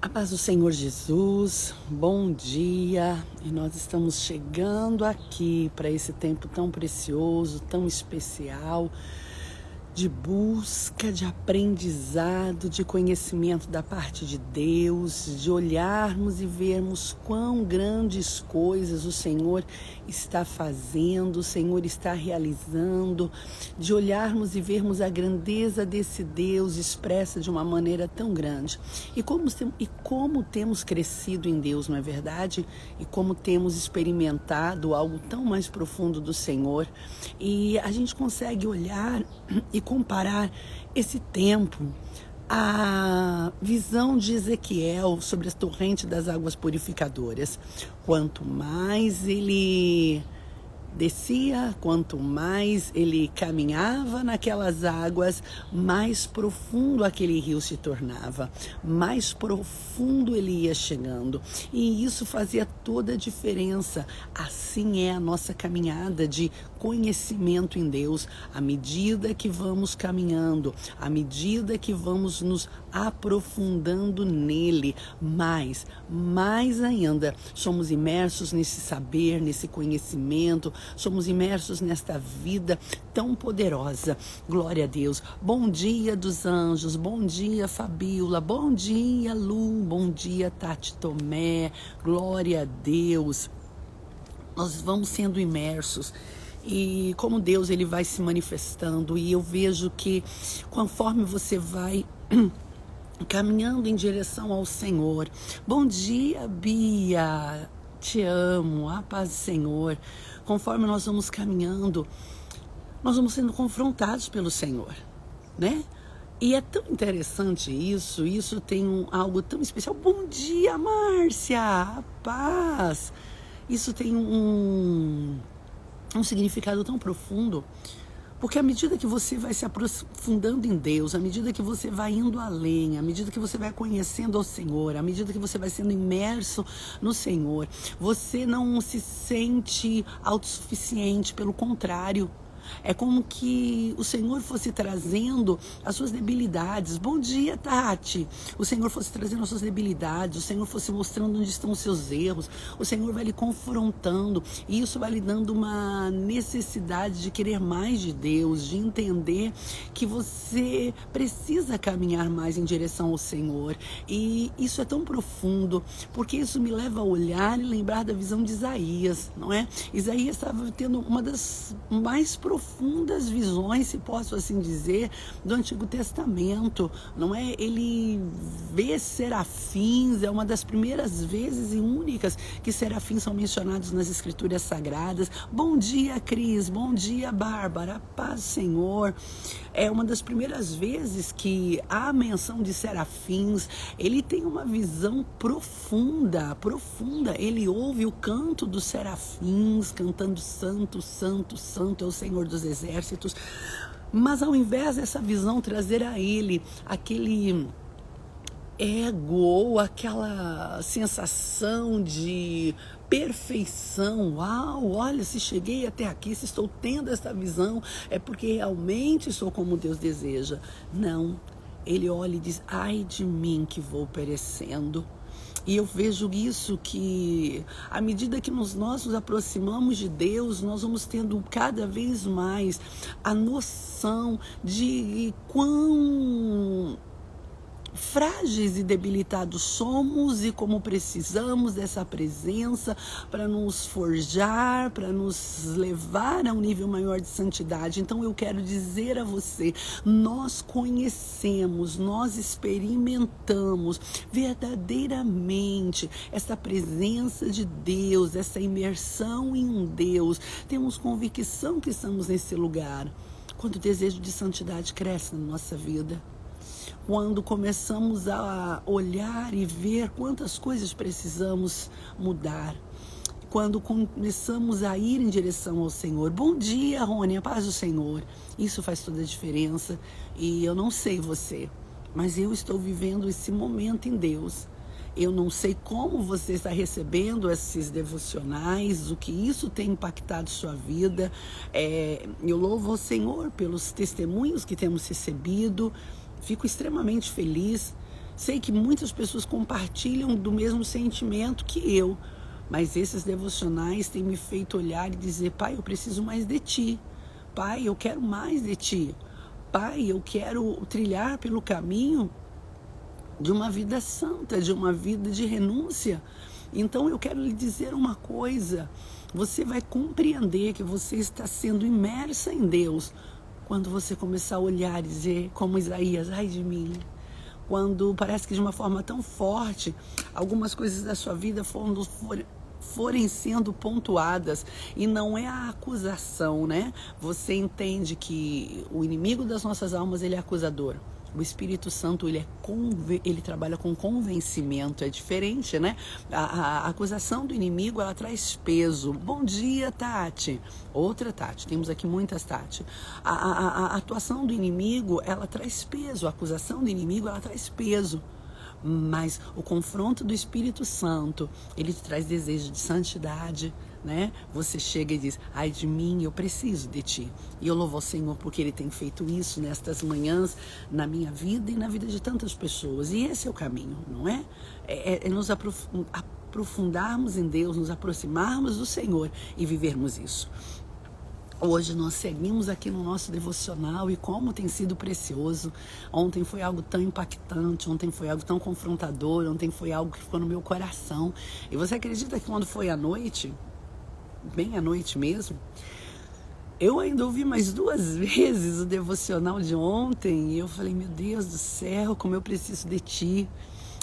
A paz do Senhor Jesus, bom dia, e nós estamos chegando aqui para esse tempo tão precioso, tão especial, de busca, de aprendizado, de conhecimento da parte de Deus, de olharmos e vermos quão grandes coisas o Senhor está fazendo, o Senhor está realizando, de olharmos e vermos a grandeza desse Deus expressa de uma maneira tão grande. E como temos crescido em Deus, não é verdade? E como temos experimentado algo tão mais profundo do Senhor. E a gente consegue olhar e comparar esse tempo à visão de Ezequiel sobre a torrente das águas purificadoras. Quanto mais ele descia, quanto mais ele caminhava naquelas águas, mais profundo aquele rio se tornava, mais profundo ele ia chegando. E isso fazia toda a diferença. Assim é a nossa caminhada de conhecimento em Deus. À medida que vamos caminhando, à medida que vamos nos aprofundando nele, mais ainda somos imersos nesse saber, nesse conhecimento, somos imersos nesta vida tão poderosa. Glória a Deus. Bom dia dos anjos, bom dia Fabíola, bom dia Lu, bom dia Tati Tomé, glória a Deus. Nós vamos sendo imersos. E como Deus ele vai se manifestando, e eu vejo que conforme você vai caminhando em direção ao Senhor. Bom dia, Bia, te amo, a paz do Senhor. Conforme nós vamos caminhando, nós vamos sendo confrontados pelo Senhor, né? E é tão interessante isso tem algo tão especial. Bom dia, Márcia, a paz. Isso tem um significado tão profundo, porque à medida que você vai se aprofundando em Deus, à medida que você vai indo além, à medida que você vai conhecendo ao Senhor, à medida que você vai sendo imerso no Senhor, você não se sente autossuficiente, pelo contrário. É como que o Senhor fosse trazendo as suas debilidades. Bom dia, Tati. O Senhor fosse trazendo as suas debilidades, o Senhor fosse mostrando onde estão os seus erros, o Senhor vai lhe confrontando, e isso vai lhe dando uma necessidade de querer mais de Deus, de entender que você precisa caminhar mais em direção ao Senhor. E isso é tão profundo, porque isso me leva a olhar e lembrar da visão de Isaías, não é? Isaías estava tendo uma das mais profundas visões, se posso assim dizer, do Antigo Testamento, não é? Ele vê serafins, é uma das primeiras vezes e únicas que serafins são mencionados nas Escrituras Sagradas. Bom dia, Cris, bom dia, Bárbara, paz do Senhor. É uma das primeiras vezes que há menção de serafins. Ele tem uma visão profunda, ele ouve o canto dos serafins, cantando santo, santo, santo é o Senhor dos exércitos, mas ao invés dessa visão trazer a ele aquele ego ou aquela sensação de perfeição, uau, olha, se cheguei até aqui, se estou tendo essa visão, é porque realmente sou como Deus deseja. Não, ele olha e diz, ai de mim que vou perecendo. E eu vejo isso, que à medida que nós nos aproximamos de Deus, nós vamos tendo cada vez mais a noção de quão frágeis e debilitados somos e como precisamos dessa presença para nos forjar, para nos levar a um nível maior de santidade. Então eu quero dizer a você, nós conhecemos, nós experimentamos verdadeiramente essa presença de Deus, essa imersão em um Deus. Temos convicção que estamos nesse lugar quando o desejo de santidade cresce na nossa vida. Quando começamos a olhar e ver quantas coisas precisamos mudar. Quando começamos a ir em direção ao Senhor. Bom dia, Rony, a paz do Senhor. Isso faz toda a diferença. E eu não sei você, mas eu estou vivendo esse momento em Deus. Eu não sei como você está recebendo esses devocionais, o que isso tem impactado sua vida. Eu louvo ao Senhor pelos testemunhos que temos recebido. Fico extremamente feliz Sei que muitas pessoas compartilham do mesmo sentimento que eu, mas esses devocionais têm me feito olhar e dizer: Pai, eu preciso mais de Ti. Pai, eu quero mais de Ti. Pai, eu quero trilhar pelo caminho de uma vida santa, de uma vida de renúncia. Então eu quero lhe dizer uma coisa: você vai compreender que você está sendo imersa em Deus quando você começar a olhar e dizer, como Isaías: ai de mim. Quando parece que de uma forma tão forte, algumas coisas da sua vida forem sendo pontuadas, e não é a acusação, né? Você entende que o inimigo das nossas almas, ele é acusador. O Espírito Santo, ele trabalha com convencimento, é diferente, né? A acusação do inimigo, ela traz peso. Bom dia, Tati. Outra Tati, temos aqui muitas Tati. A atuação do inimigo, ela traz peso. A acusação do inimigo, ela traz peso. Mas o confronto do Espírito Santo, ele te traz desejo de santidade, né? Você chega e diz: ai de mim, eu preciso de Ti. E eu louvo ao Senhor porque Ele tem feito isso nestas manhãs, na minha vida e na vida de tantas pessoas. E esse é o caminho, não é? É nos aprofundarmos em Deus, nos aproximarmos do Senhor e vivermos isso. Hoje nós seguimos aqui no nosso devocional, e como tem sido precioso. Ontem foi algo tão impactante, ontem foi algo tão confrontador, ontem foi algo que ficou no meu coração. E você acredita que quando foi à noite, bem à noite mesmo, eu ainda ouvi mais 2 vezes o devocional de ontem, e eu falei: meu Deus do céu, como eu preciso de Ti.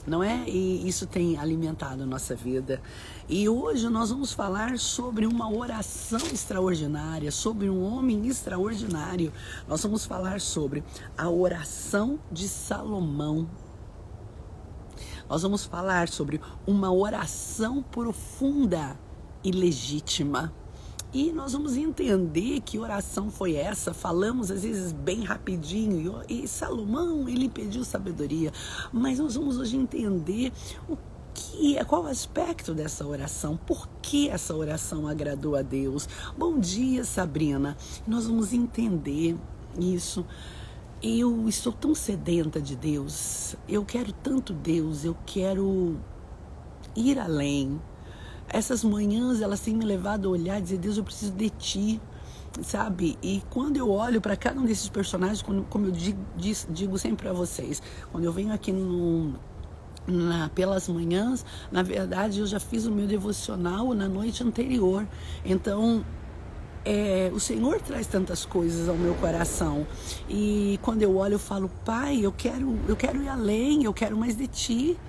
Não é? E isso tem alimentado a nossa vida. E hoje nós vamos falar sobre uma oração extraordinária, sobre um homem extraordinário. Nós vamos falar sobre a oração de Salomão. Nós vamos falar sobre uma oração profunda e legítima. E nós vamos entender que oração foi essa. Falamos às vezes bem rapidinho, e Salomão, ele pediu sabedoria, mas nós vamos hoje entender qual o aspecto dessa oração, por que essa oração agradou a Deus. Bom dia, Sabrina. Nós vamos entender isso. Eu estou tão sedenta de Deus, eu quero tanto Deus, eu quero ir além. Essas manhãs, elas têm me levado a olhar e dizer: Deus, eu preciso de Ti, sabe? E quando eu olho para cada um desses personagens, como eu digo sempre para vocês, quando eu venho aqui pelas manhãs, na verdade eu já fiz o meu devocional na noite anterior. Então, o Senhor traz tantas coisas ao meu coração, e quando eu olho eu falo: Pai, eu quero ir além, eu quero mais de Ti.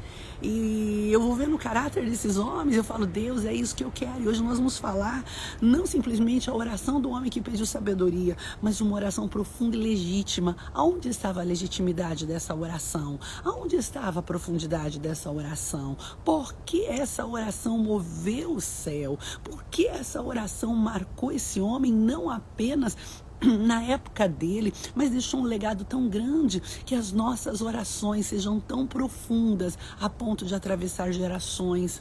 E eu vou vendo o caráter desses homens, eu falo: Deus, é isso que eu quero. E hoje nós vamos falar não simplesmente a oração do homem que pediu sabedoria, mas uma oração profunda e legítima. Aonde estava a legitimidade dessa oração? Aonde estava a profundidade dessa oração? Por que essa oração moveu o céu? Por que essa oração marcou esse homem não apenas na época dele, mas deixou um legado tão grande, que as nossas orações sejam tão profundas a ponto de atravessar gerações.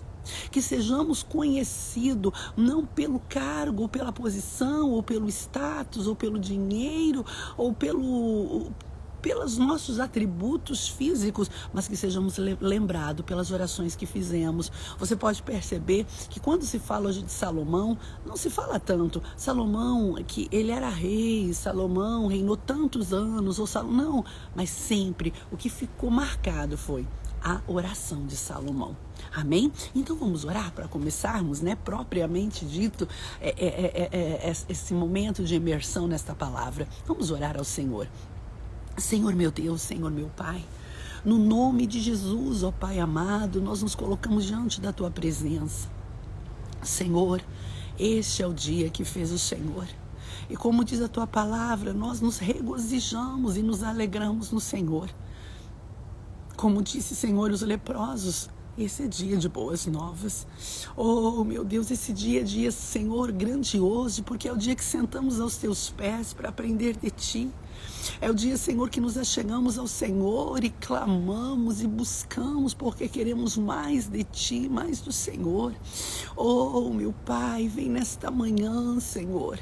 Que sejamos conhecidos não pelo cargo, ou pela posição, ou pelo status, ou pelo dinheiro, ou pelos nossos atributos físicos, mas que sejamos lembrados pelas orações que fizemos. Você pode perceber que quando se fala hoje de Salomão, não se fala tanto Salomão, que ele era rei, Salomão reinou tantos anos, não, mas sempre o que ficou marcado foi a oração de Salomão. Amém? Então vamos orar para começarmos, né? Propriamente dito, esse momento de imersão nesta palavra. Vamos orar ao Senhor. Senhor meu Deus, Senhor meu Pai, no nome de Jesus, ó Pai amado, nós nos colocamos diante da Tua presença. Senhor, este é o dia que fez o Senhor. E como diz a Tua palavra, nós nos regozijamos e nos alegramos no Senhor. Como disse, Senhor, os leprosos, esse é dia de boas novas. Oh, meu Deus, esse dia é dia, Senhor, grandioso, porque é o dia que sentamos aos Teus pés para aprender de Ti. É o dia, Senhor, que nos achegamos ao Senhor e clamamos e buscamos porque queremos mais de Ti, mais do Senhor. Oh, meu Pai, vem nesta manhã, Senhor.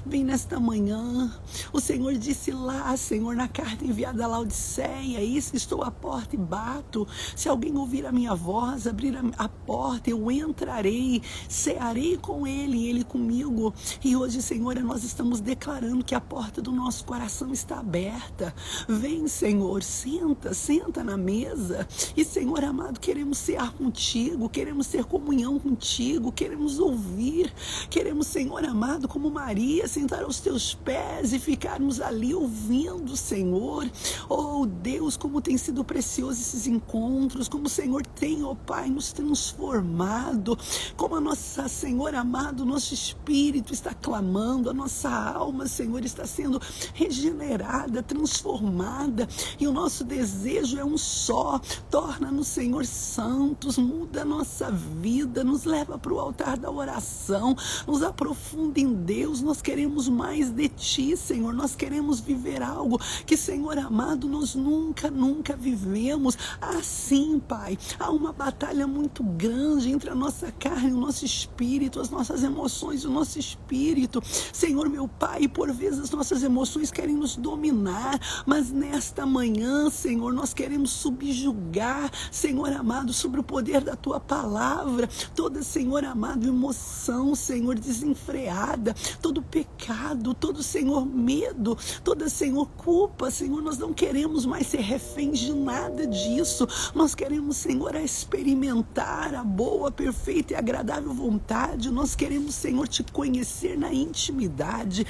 Vem nesta manhã. O Senhor disse lá, Senhor, na carta enviada a Laodiceia: eis que estou à porta e bato. Se alguém ouvir a minha voz, abrir a porta, eu entrarei, cearei com ele e ele comigo. E hoje, Senhor, nós estamos declarando que a porta do nosso coração está aberta. Vem, Senhor, senta na mesa. E, Senhor amado, queremos cear contigo, queremos ter comunhão contigo, queremos ouvir, queremos, Senhor amado, como Maria, sentar aos teus pés e ficarmos ali ouvindo, Senhor. Oh, Deus, como tem sido precioso esses encontros, como o Senhor tem, ó Pai, nos transformado, como a nossa, Senhor amado, nosso espírito está clamando, a nossa alma, Senhor, está sendo regenerada, transformada, e o nosso desejo é um só: torna-nos, Senhor, santos, muda a nossa vida, nos leva para o altar da oração, nos aprofunda em Deus. Nós queremos mais de Ti, Senhor, nós queremos viver algo que, Senhor amado, nós nunca vivemos. Assim, Pai, há uma batalha muito grande entre a nossa carne e o nosso espírito, as nossas emoções e o nosso espírito, Senhor meu Pai. Por vezes as nossas emoções querem nos dominar, mas nesta manhã, Senhor, nós queremos subjugar, Senhor amado, sobre o poder da Tua palavra, toda, Senhor amado, emoção, Senhor, desenfreada, todo pecado, todo, Senhor, medo, toda, Senhor, culpa, Senhor. Nós não queremos mais ser reféns de nada disso. Nós queremos, Senhor, experimentar a boa, perfeita e agradável vontade. Nós queremos, Senhor, Te conhecer na intimidade.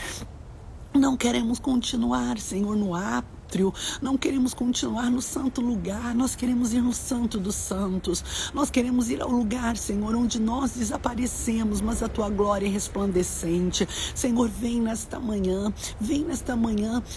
Não queremos continuar, Senhor, no átrio, não queremos continuar no santo lugar, nós queremos ir no santo dos santos, nós queremos ir ao lugar, Senhor, onde nós desaparecemos, mas a Tua glória é resplandecente. Senhor, vem nesta manhã,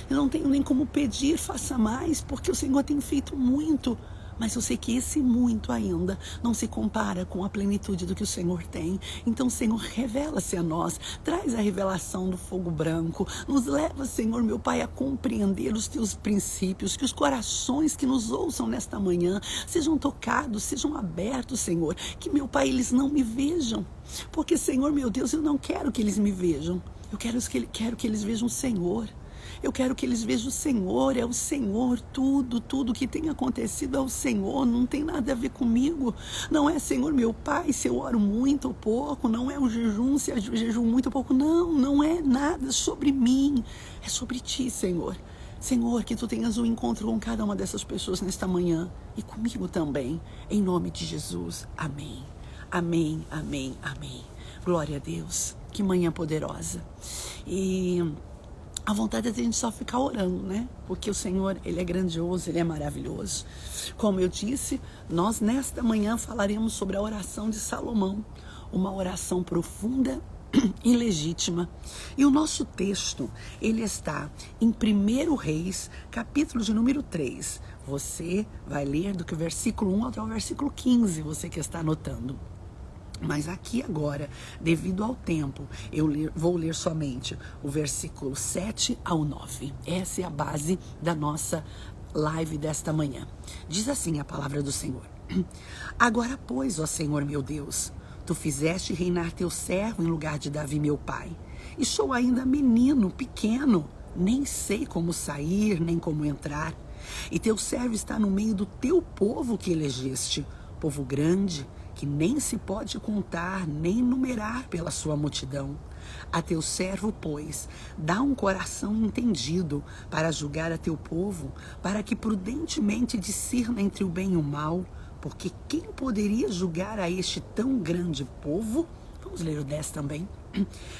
eu não tenho nem como pedir, faça mais, porque o Senhor tem feito muito. Mas eu sei que esse muito ainda não se compara com a plenitude do que o Senhor tem. Então, Senhor, revela-se a nós. Traz a revelação do fogo branco. Nos leva, Senhor, meu Pai, a compreender os Teus princípios. Que os corações que nos ouçam nesta manhã sejam tocados, sejam abertos, Senhor. Que, meu Pai, eles não me vejam. Porque, Senhor, meu Deus, eu não quero que eles me vejam. Eu quero que eles vejam o Senhor. Eu quero que eles vejam o Senhor, é o Senhor, tudo que tem acontecido é o Senhor, não tem nada a ver comigo. Não é, Senhor, meu Pai, se eu oro muito ou pouco, não é o jejum, se eu jejum muito ou pouco, não é nada sobre mim, é sobre Ti, Senhor. Senhor, que Tu tenhas um encontro com cada uma dessas pessoas nesta manhã e comigo também, em nome de Jesus. Amém, amém, amém, amém. Glória a Deus, que manhã poderosa. E a vontade é de a gente só ficar orando, né? Porque o Senhor, Ele é grandioso, Ele é maravilhoso. Como eu disse, nós nesta manhã falaremos sobre a oração de Salomão, uma oração profunda e legítima. E o nosso texto, ele está em 1 Reis, capítulo de número 3. Você vai ler do versículo 1 até o versículo 15, você que está anotando. Mas aqui agora, devido ao tempo, vou ler somente o versículo 7 ao 9. Essa é a base da nossa live desta manhã. Diz assim a palavra do Senhor: Agora, pois, ó Senhor meu Deus, Tu fizeste reinar Teu servo em lugar de Davi meu pai. E sou ainda menino, pequeno, nem sei como sair, nem como entrar. E Teu servo está no meio do Teu povo que elegeste, povo grande, que nem se pode contar, nem numerar pela sua multidão. A Teu servo, pois, dá um coração entendido para julgar a Teu povo, para que prudentemente discirna entre o bem e o mal, porque quem poderia julgar a este tão grande povo? Vamos ler o 10 também.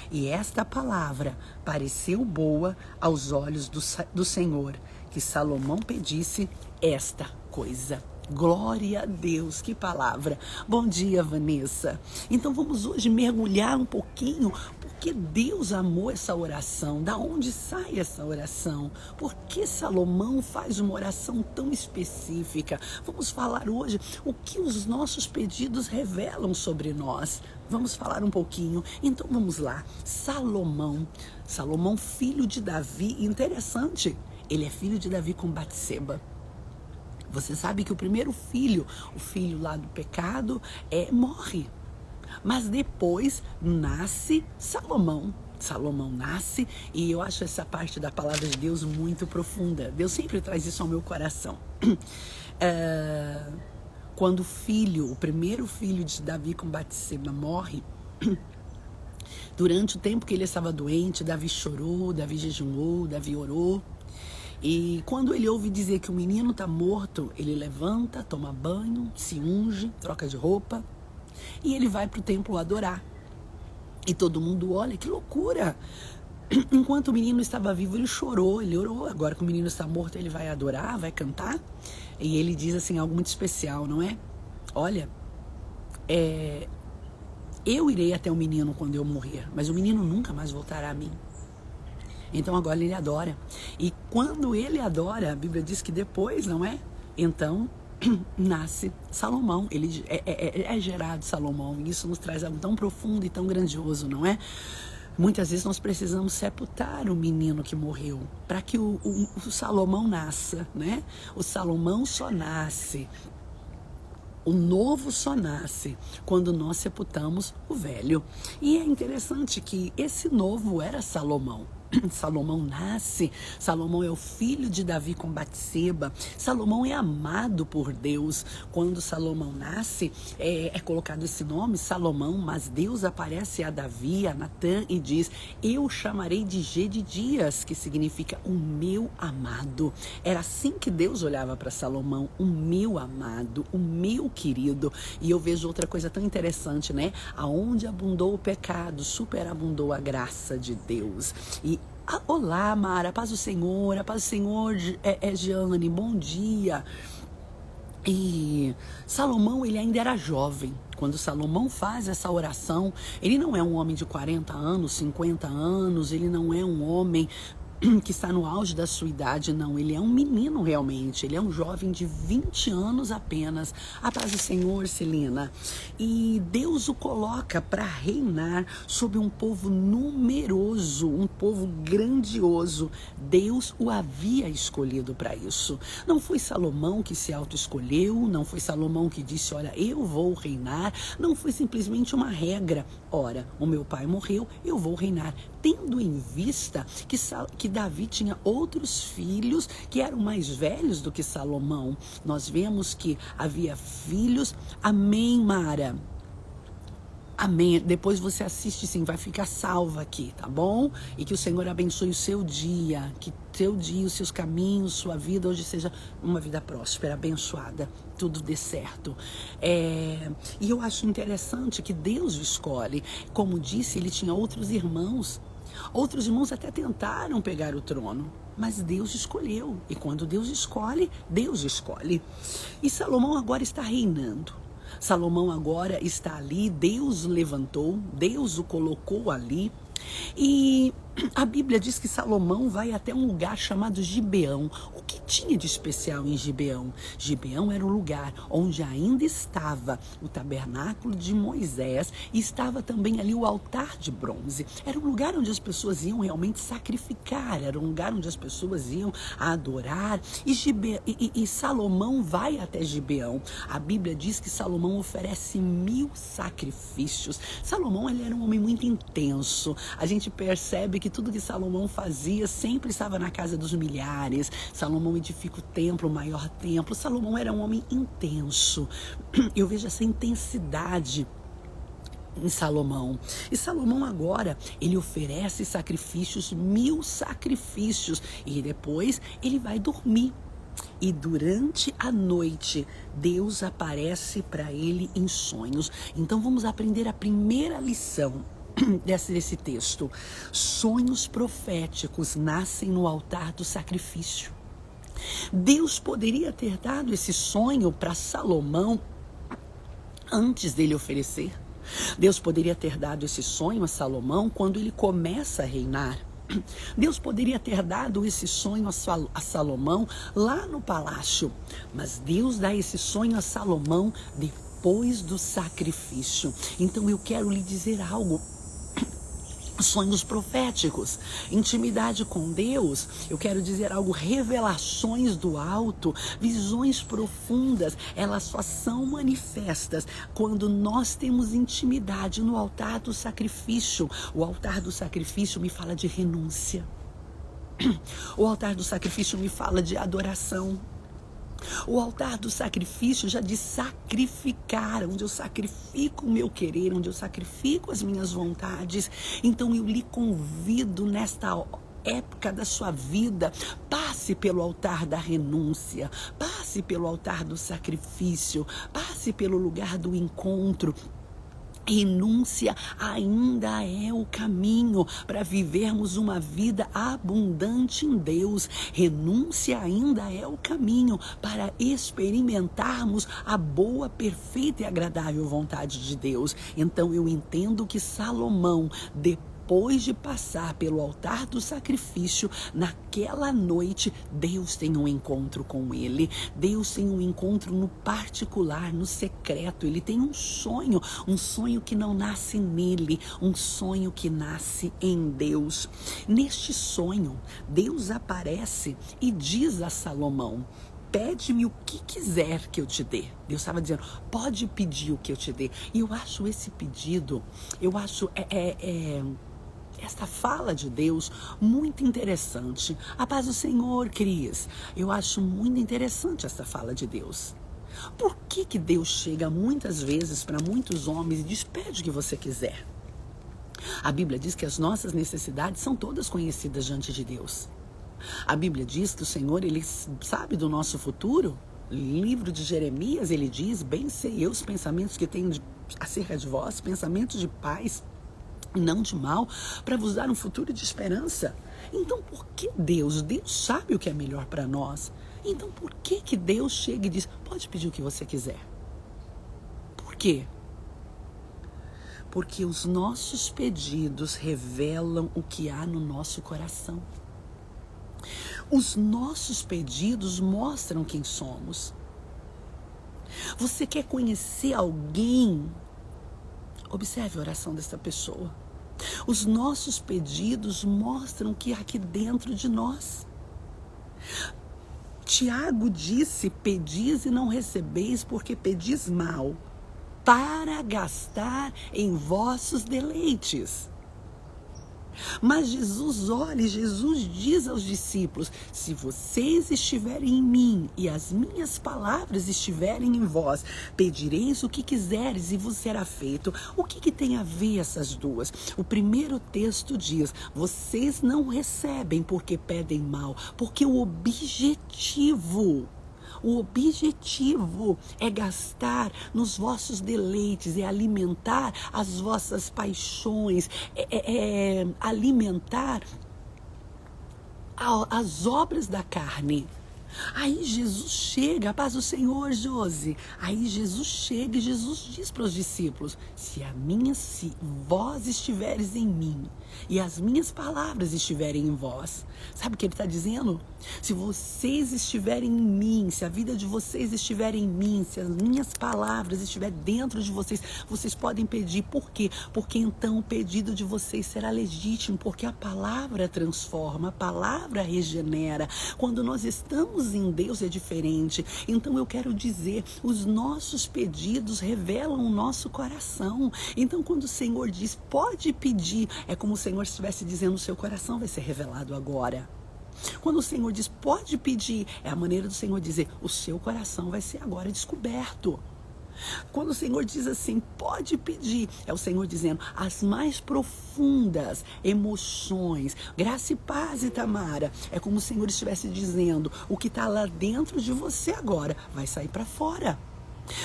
E esta palavra pareceu boa aos olhos do Senhor, que Salomão pedisse esta coisa. Glória a Deus, que palavra. Bom dia, Vanessa. Então vamos hoje mergulhar um pouquinho, porque Deus amou essa oração. Da onde sai essa oração? Por que Salomão faz uma oração tão específica? Vamos falar hoje o que os nossos pedidos revelam sobre nós. Vamos falar um pouquinho. Então vamos lá. Salomão, filho de Davi. Interessante, Ele é filho de Davi com Batseba. Você sabe que o primeiro filho, o filho lá do pecado, morre. Mas depois nasce Salomão. Salomão nasce, e eu acho essa parte da palavra de Deus muito profunda. Deus sempre traz isso ao meu coração. Quando o primeiro filho de Davi com Batseba morre, durante o tempo que ele estava doente, Davi chorou, Davi jejuou, Davi orou. E quando ele ouve dizer que o menino está morto, ele levanta, toma banho, se unge, troca de roupa, e ele vai para o templo adorar. E todo mundo olha, que loucura! Enquanto o menino estava vivo, ele chorou, ele orou. Agora que o menino está morto, ele vai adorar, vai cantar. E ele diz assim, algo muito especial, não é? Olha, eu irei até o menino quando eu morrer, mas o menino nunca mais voltará a mim. Então agora ele adora. E quando ele adora, a Bíblia diz que depois, não é? Então nasce Salomão, ele é gerado Salomão, e isso nos traz algo tão profundo e tão grandioso, não é? Muitas vezes nós precisamos sepultar o menino que morreu, para que o Salomão nasça, né? O Salomão só nasce, o novo só nasce quando nós sepultamos o velho. E é interessante que esse novo era Salomão. Salomão nasce, Salomão é o filho de Davi com Batseba, Salomão é amado por Deus. Quando Salomão nasce, é colocado esse nome, Salomão, mas Deus aparece a Davi, a Natã, e diz, eu chamarei de Gedidias, que significa o meu amado. Era assim que Deus olhava para Salomão, o meu amado, o meu querido. E eu vejo outra coisa tão interessante, né? Aonde abundou o pecado, superabundou a graça de Deus. E olá, Mara, paz do Senhor, Jeane, bom dia. E Salomão, ele ainda era jovem. Quando Salomão faz essa oração, ele não é um homem de 40 anos, 50 anos, ele não é um homem que está no auge da sua idade, não. Ele é um menino realmente, ele é um jovem de 20 anos apenas. A paz do Senhor, Celina. E Deus o coloca para reinar sobre um povo numeroso, um povo grandioso. Deus o havia escolhido para isso. Não foi Salomão que se auto-escolheu, não foi Salomão que disse, olha, eu vou reinar. Não foi simplesmente uma regra. Ora, o meu pai morreu, eu vou reinar. Tendo em vista que Davi tinha outros filhos que eram mais velhos do que Salomão. Nós vemos que havia filhos. Amém, Mara? Amém. Depois você assiste, sim, vai ficar salva aqui, tá bom? E que o Senhor abençoe o seu dia, que seu dia, os seus caminhos, sua vida hoje seja uma vida próspera, abençoada, tudo dê certo. E eu acho interessante que Deus o escolhe. Como disse, ele tinha outros irmãos. Outros irmãos até tentaram pegar o trono, mas Deus escolheu. E quando Deus escolhe, Deus escolhe. E Salomão agora está reinando. Salomão agora está ali, Deus o levantou, Deus o colocou ali. E a Bíblia diz que Salomão vai até um lugar chamado Gibeão. O que tinha de especial em Gibeão? Gibeão era um lugar onde ainda estava o tabernáculo de Moisés e estava também ali o altar de bronze. Era um lugar onde as pessoas iam realmente sacrificar, era um lugar onde as pessoas iam adorar. E Salomão vai até Gibeão. A Bíblia diz que Salomão oferece 1000 sacrifícios. Salomão, ele era um homem muito intenso. A gente percebe que tudo que Salomão fazia sempre estava na casa dos milhares. Salomão edifica o templo, o maior templo. Salomão era um homem intenso. Eu vejo essa intensidade em Salomão. E Salomão agora, ele oferece sacrifícios, 1000 sacrifícios. E depois ele vai dormir. E durante a noite, Deus aparece para ele em sonhos. Então vamos aprender a primeira lição desse texto. Sonhos proféticos nascem no altar do sacrifício. Deus poderia ter dado esse sonho para Salomão antes dele oferecer. Deus poderia ter dado esse sonho a Salomão quando ele começa a reinar. Deus poderia ter dado esse sonho a Salomão lá no palácio. Mas Deus dá esse sonho a Salomão depois do sacrifício. Então eu quero lhe dizer algo. sonhos proféticos, intimidade com Deus, eu quero dizer algo, revelações do alto, visões profundas, elas só são manifestas quando nós temos intimidade no altar do sacrifício. O altar do sacrifício me fala de renúncia. O altar do sacrifício me fala de adoração. O altar do sacrifício já diz sacrificar, onde eu sacrifico o meu querer, onde eu sacrifico as minhas vontades. Então eu lhe convido nesta época da sua vida, passe pelo altar da renúncia, passe pelo altar do sacrifício, passe pelo lugar do encontro. Renúncia ainda é o caminho para vivermos uma vida abundante em Deus. Renúncia ainda é o caminho para experimentarmos a boa, perfeita e agradável vontade de Deus. Então eu entendo que Salomão, depois de passar pelo altar do sacrifício, naquela noite, Deus tem um encontro com ele. Deus tem um encontro no particular, no secreto. Ele tem um sonho que não nasce nele, um sonho que nasce em Deus. Neste sonho, Deus aparece e diz a Salomão: pede-me o que quiser que eu te dê. Deus estava dizendo, pode pedir o que eu te dê. E eu acho esse pedido, esta fala de Deus muito interessante. A paz do Senhor, Cris. Eu acho muito interessante essa fala de Deus. Por que Deus chega muitas vezes para muitos homens e diz, pede o que você quiser? A Bíblia diz que as nossas necessidades são todas conhecidas diante de Deus. A Bíblia diz que o Senhor, Ele sabe do nosso futuro. Livro de Jeremias, ele diz, bem sei eu os pensamentos que tenho acerca de vós, pensamentos de paz, não de mal, para vos dar um futuro de esperança. Então por que Deus sabe o que é melhor para nós. Então por que Deus chega e diz, pode pedir o que você quiser? Por quê? Porque os nossos pedidos revelam o que há no nosso coração. Os nossos pedidos mostram quem somos. Você quer conhecer alguém? Observe a oração dessa pessoa. Os nossos pedidos mostram o que há aqui dentro de nós. Tiago disse, pedis e não recebeis, porque pedis mal, para gastar em vossos deleites. Mas Jesus olha e Jesus diz aos discípulos, se vocês estiverem em mim e as minhas palavras estiverem em vós, pedireis o que quiseres e vos será feito. O que tem a ver essas duas? O primeiro texto diz, vocês não recebem porque pedem mal, porque o objetivo é gastar nos vossos deleites, é alimentar as vossas paixões, é alimentar as obras da carne. Aí Jesus chega, a paz do Senhor, Josi. Aí Jesus chega e Jesus diz para os discípulos, se vós estiveres em mim e as minhas palavras estiverem em vós. Sabe o que ele está dizendo? Se vocês estiverem em mim, se a vida de vocês estiver em mim, se as minhas palavras estiverem dentro de vocês, vocês podem pedir. Por quê? Porque então o pedido de vocês será legítimo, porque a palavra transforma, a palavra regenera. Quando nós estamos em Deus é diferente. Então eu quero dizer, os nossos pedidos revelam o nosso coração. Então quando o Senhor diz, pode pedir, é como o Senhor estivesse dizendo, o seu coração vai ser revelado agora. Quando o Senhor diz, pode pedir, é a maneira do Senhor dizer, o seu coração vai ser agora descoberto. Quando o Senhor diz assim, pode pedir, é o Senhor dizendo as mais profundas emoções. Graça e paz, Itamara. É como o Senhor estivesse dizendo, o que está lá dentro de você agora vai sair para fora.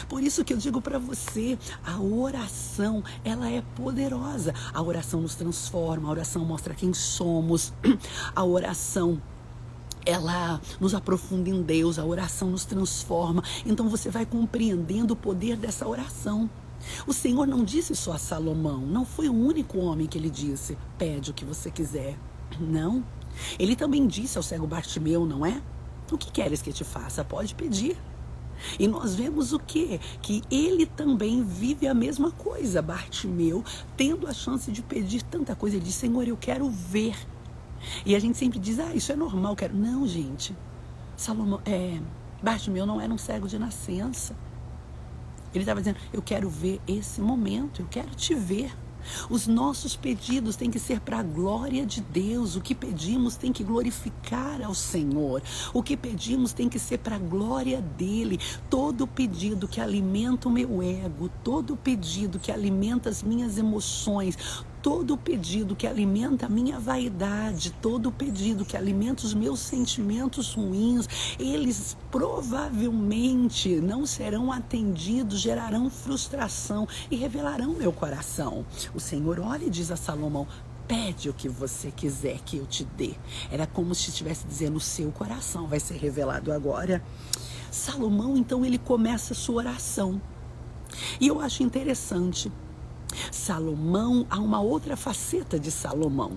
Por isso que eu digo para você, a oração, ela é poderosa. A oração nos transforma, a oração mostra quem somos, a oração, ela nos aprofunda em Deus, a oração nos transforma. Então você vai compreendendo o poder dessa oração. O Senhor não disse só a Salomão, não foi o único homem que ele disse, pede o que você quiser. Não, ele também disse ao cego Bartimeu, não é? O que queres que te faça? Pode pedir. E nós vemos o quê? Que ele também vive a mesma coisa. Bartimeu, tendo a chance de pedir tanta coisa, ele diz: Senhor, eu quero ver. E a gente sempre diz: isso é normal, quero. Não, gente. Bartimeu não era um cego de nascença. Ele estava dizendo: eu quero ver esse momento, eu quero te ver. Os nossos pedidos têm que ser para a glória de Deus. O que pedimos tem que glorificar ao Senhor. O que pedimos tem que ser para a glória dele. Todo pedido que alimenta o meu ego, todo pedido que alimenta as minhas emoções, todo pedido que alimenta a minha vaidade, todo pedido que alimenta os meus sentimentos ruins, eles provavelmente não serão atendidos, gerarão frustração e revelarão meu coração. O Senhor olha e diz a Salomão: pede o que você quiser que eu te dê. Era como se estivesse dizendo: o seu coração vai ser revelado agora. Salomão, então, ele começa a sua oração. E eu acho interessante. Salomão, há uma outra faceta de Salomão.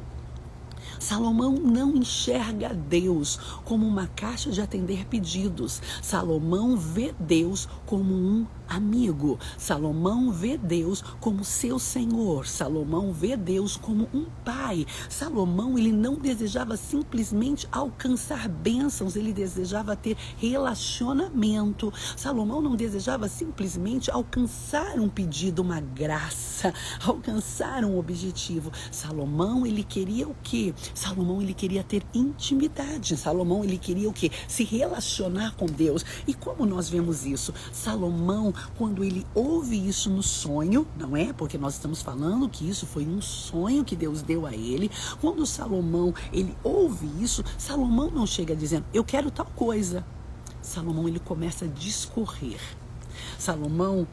Salomão não enxerga Deus como uma caixa de atender pedidos. Salomão vê Deus como um amigo. Salomão vê Deus como seu Senhor. Salomão vê Deus como um pai. Salomão, ele não desejava simplesmente alcançar bênçãos, ele desejava ter relacionamento. Salomão não desejava simplesmente alcançar um pedido, uma graça, alcançar um objetivo. Salomão, ele queria o quê? Salomão, ele queria ter intimidade. Salomão, ele queria o quê? Se relacionar com Deus. E como nós vemos isso? Salomão, quando ele ouve isso no sonho, não é? Porque nós estamos falando que isso foi um sonho que Deus deu a ele. Quando Salomão, ele ouve isso, Salomão não chega dizendo: eu quero tal coisa. Salomão, ele começa a discorrer. Salomão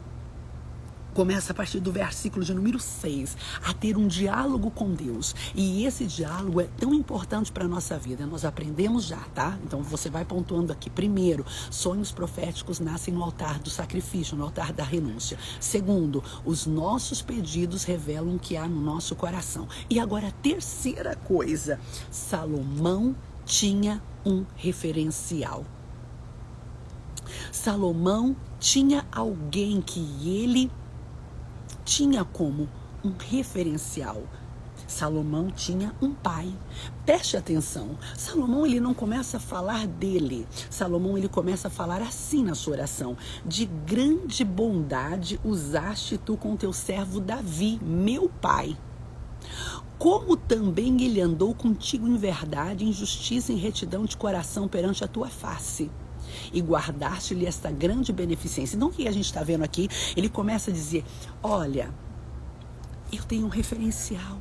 começa a partir do versículo de número 6 a ter um diálogo com Deus. E esse diálogo é tão importante para a nossa vida. Nós aprendemos já, tá? Então você vai pontuando aqui. Primeiro, sonhos proféticos nascem no altar do sacrifício, no altar da renúncia. Segundo, os nossos pedidos revelam o que há no nosso coração. E agora a terceira coisa, Salomão tinha um referencial. Salomão tinha alguém que ele tinha como um referencial. Salomão tinha um pai. Preste atenção. Salomão, ele não começa a falar dele. Salomão, ele começa a falar assim na sua oração: de grande bondade usaste tu com teu servo Davi, meu pai. Como também ele andou contigo em verdade, em justiça e em retidão de coração perante a tua face. E guardaste-lhe esta grande beneficência. Então o que a gente está vendo aqui? Ele começa a dizer: olha, eu tenho um referencial.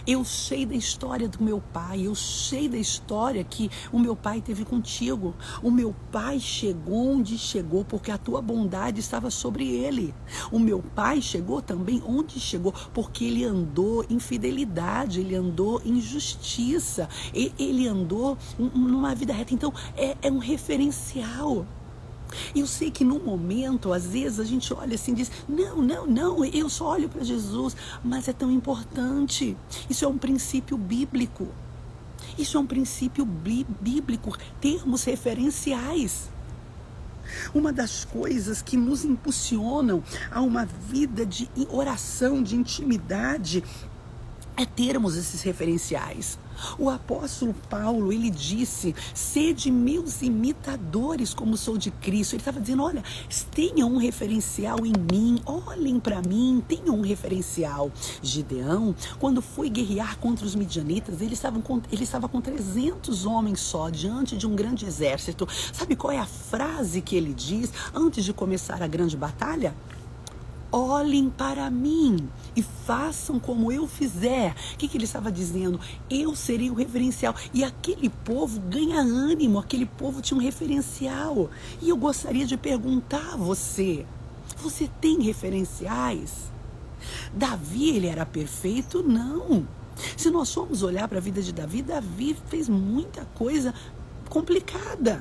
Eu sei da história do meu pai, eu sei da história que o meu pai teve contigo. O meu pai chegou onde chegou porque a tua bondade estava sobre ele. O meu pai chegou também onde chegou porque ele andou em fidelidade, ele andou em justiça, ele andou numa vida reta. Então é um referencial. Eu sei que no momento, às vezes, a gente olha assim e diz: não, eu só olho para Jesus. Mas é tão importante. Isso é um princípio bíblico. Isso é um princípio bíblico. Termos referenciais. Uma das coisas que nos impulsionam a uma vida de oração, de intimidade, é termos esses referenciais. O apóstolo Paulo, ele disse: sede meus imitadores como sou de Cristo. Ele estava dizendo: olha, tenham um referencial em mim, olhem para mim, tenham um referencial. Gideão, quando foi guerrear contra os midianitas, ele estava com 300 homens só, diante de um grande exército. Sabe qual é a frase que ele diz antes de começar a grande batalha? Olhem para mim e façam como eu fizer. O que ele estava dizendo? Eu serei o referencial. E aquele povo ganha ânimo, aquele povo tinha um referencial. E eu gostaria de perguntar a você: você tem referenciais? Davi, ele era perfeito? Não. Se nós formos olhar para a vida de Davi, Davi fez muita coisa complicada.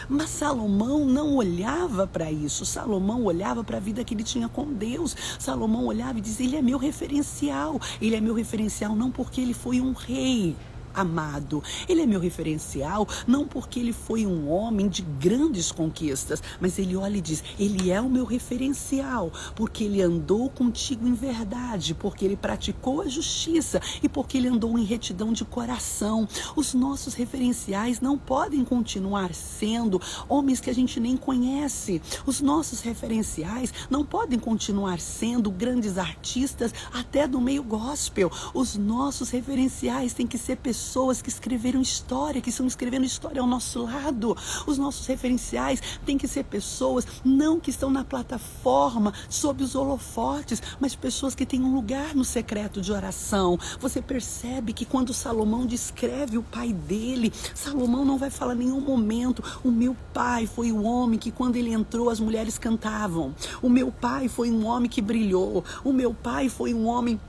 Mas Salomão não olhava para isso. Salomão olhava para a vida que ele tinha com Deus. Salomão olhava e dizia: ele é meu referencial. Ele é meu referencial não porque ele foi um rei amado. Ele é meu referencial, não porque ele foi um homem de grandes conquistas, mas ele olha e diz, ele é o meu referencial, porque ele andou contigo em verdade, porque ele praticou a justiça e porque ele andou em retidão de coração. Os nossos referenciais não podem continuar sendo homens que a gente nem conhece. Os nossos referenciais não podem continuar sendo grandes artistas até do meio gospel. Os nossos referenciais têm que ser pessoas que escreveram história, que estão escrevendo história ao nosso lado. Os nossos referenciais têm que ser pessoas não que estão na plataforma, sob os holofotes, mas pessoas que têm um lugar no secreto de oração. Você percebe que quando Salomão descreve o pai dele, Salomão não vai falar em nenhum momento, o meu pai foi o homem que quando ele entrou as mulheres cantavam. O meu pai foi um homem que brilhou. O meu pai foi um homem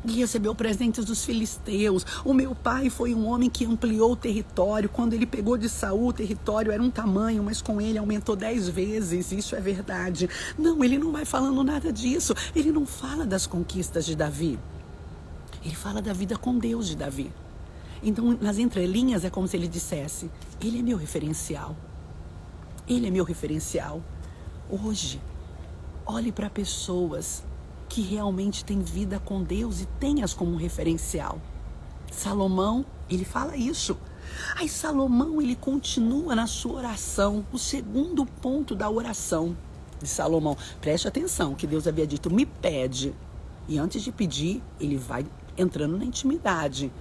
que recebeu presentes dos filisteus. O meu pai foi um homem que ampliou o território. Quando ele pegou de Saul, o território era um tamanho, mas com ele aumentou 10 vezes. Isso é verdade. Não, ele não vai falando nada disso. Ele não fala das conquistas de Davi. Ele fala da vida com Deus de Davi. Então, nas entrelinhas, é como se ele dissesse, ele é meu referencial. Ele é meu referencial. Hoje, olhe para pessoas que realmente têm vida com Deus e tenhas como um referencial. Salomão, ele fala isso. Aí Salomão, ele continua na sua oração, o segundo ponto da oração de Salomão. Preste atenção, que Deus havia dito, me pede. E antes de pedir, ele vai entrando na intimidade.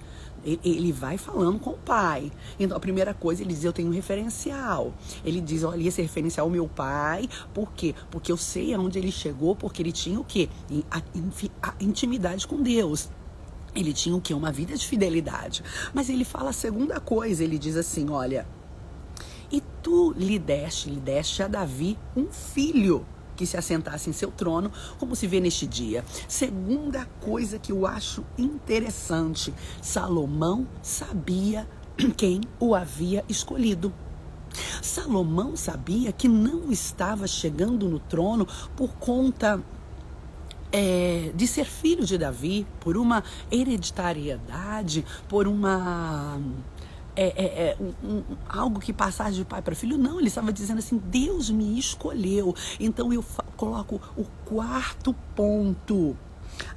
Ele vai falando com o pai. Então, a primeira coisa, ele diz, eu tenho um referencial. Ele diz, olha, esse referencial é o meu pai. Por quê? Porque eu sei aonde ele chegou, porque ele tinha o quê? A intimidade com Deus. Ele tinha o quê? Uma vida de fidelidade. Mas ele fala a segunda coisa, ele diz assim, olha, e tu lhe deste a Davi um filho que se assentasse em seu trono, como se vê neste dia. Segunda coisa que eu acho interessante, Salomão sabia quem o havia escolhido. Salomão sabia que não estava chegando no trono por conta de ser filho de Davi, por uma hereditariedade, por uma... algo que passasse de pai para filho. Não, ele estava dizendo assim, Deus me escolheu. Então eu coloco o quarto ponto.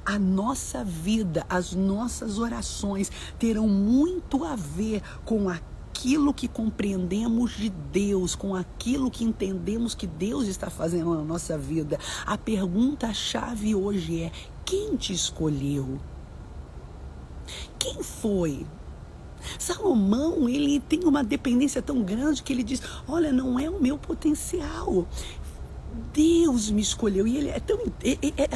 A nossa vida, as nossas orações terão muito a ver com aquilo que compreendemos de Deus, com aquilo que entendemos que Deus está fazendo na nossa vida. A pergunta-chave hoje é, quem te escolheu? Quem foi? Salomão, ele tem uma dependência tão grande que ele diz, olha, não é o meu potencial, Deus me escolheu. E ele é tão,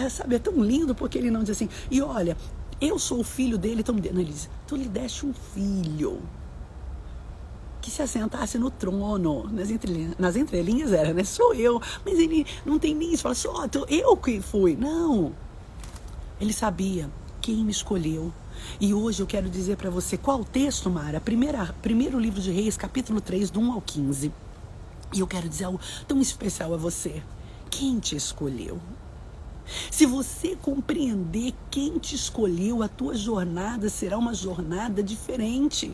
sabe, é tão lindo, porque ele não diz assim, e olha, eu sou o filho dele, então não, ele diz, tu lhe deste um filho que se assentasse no trono. Nas entrelinhas era, né, sou eu, mas ele não tem nem isso, fala assim, ó, eu que fui, não, ele sabia quem me escolheu. E hoje eu quero dizer para você, qual o texto, Mara? Primeiro livro de Reis, capítulo 3, do 1 ao 15. E eu quero dizer algo tão especial a você. Quem te escolheu? Se você compreender quem te escolheu, a tua jornada será uma jornada diferente.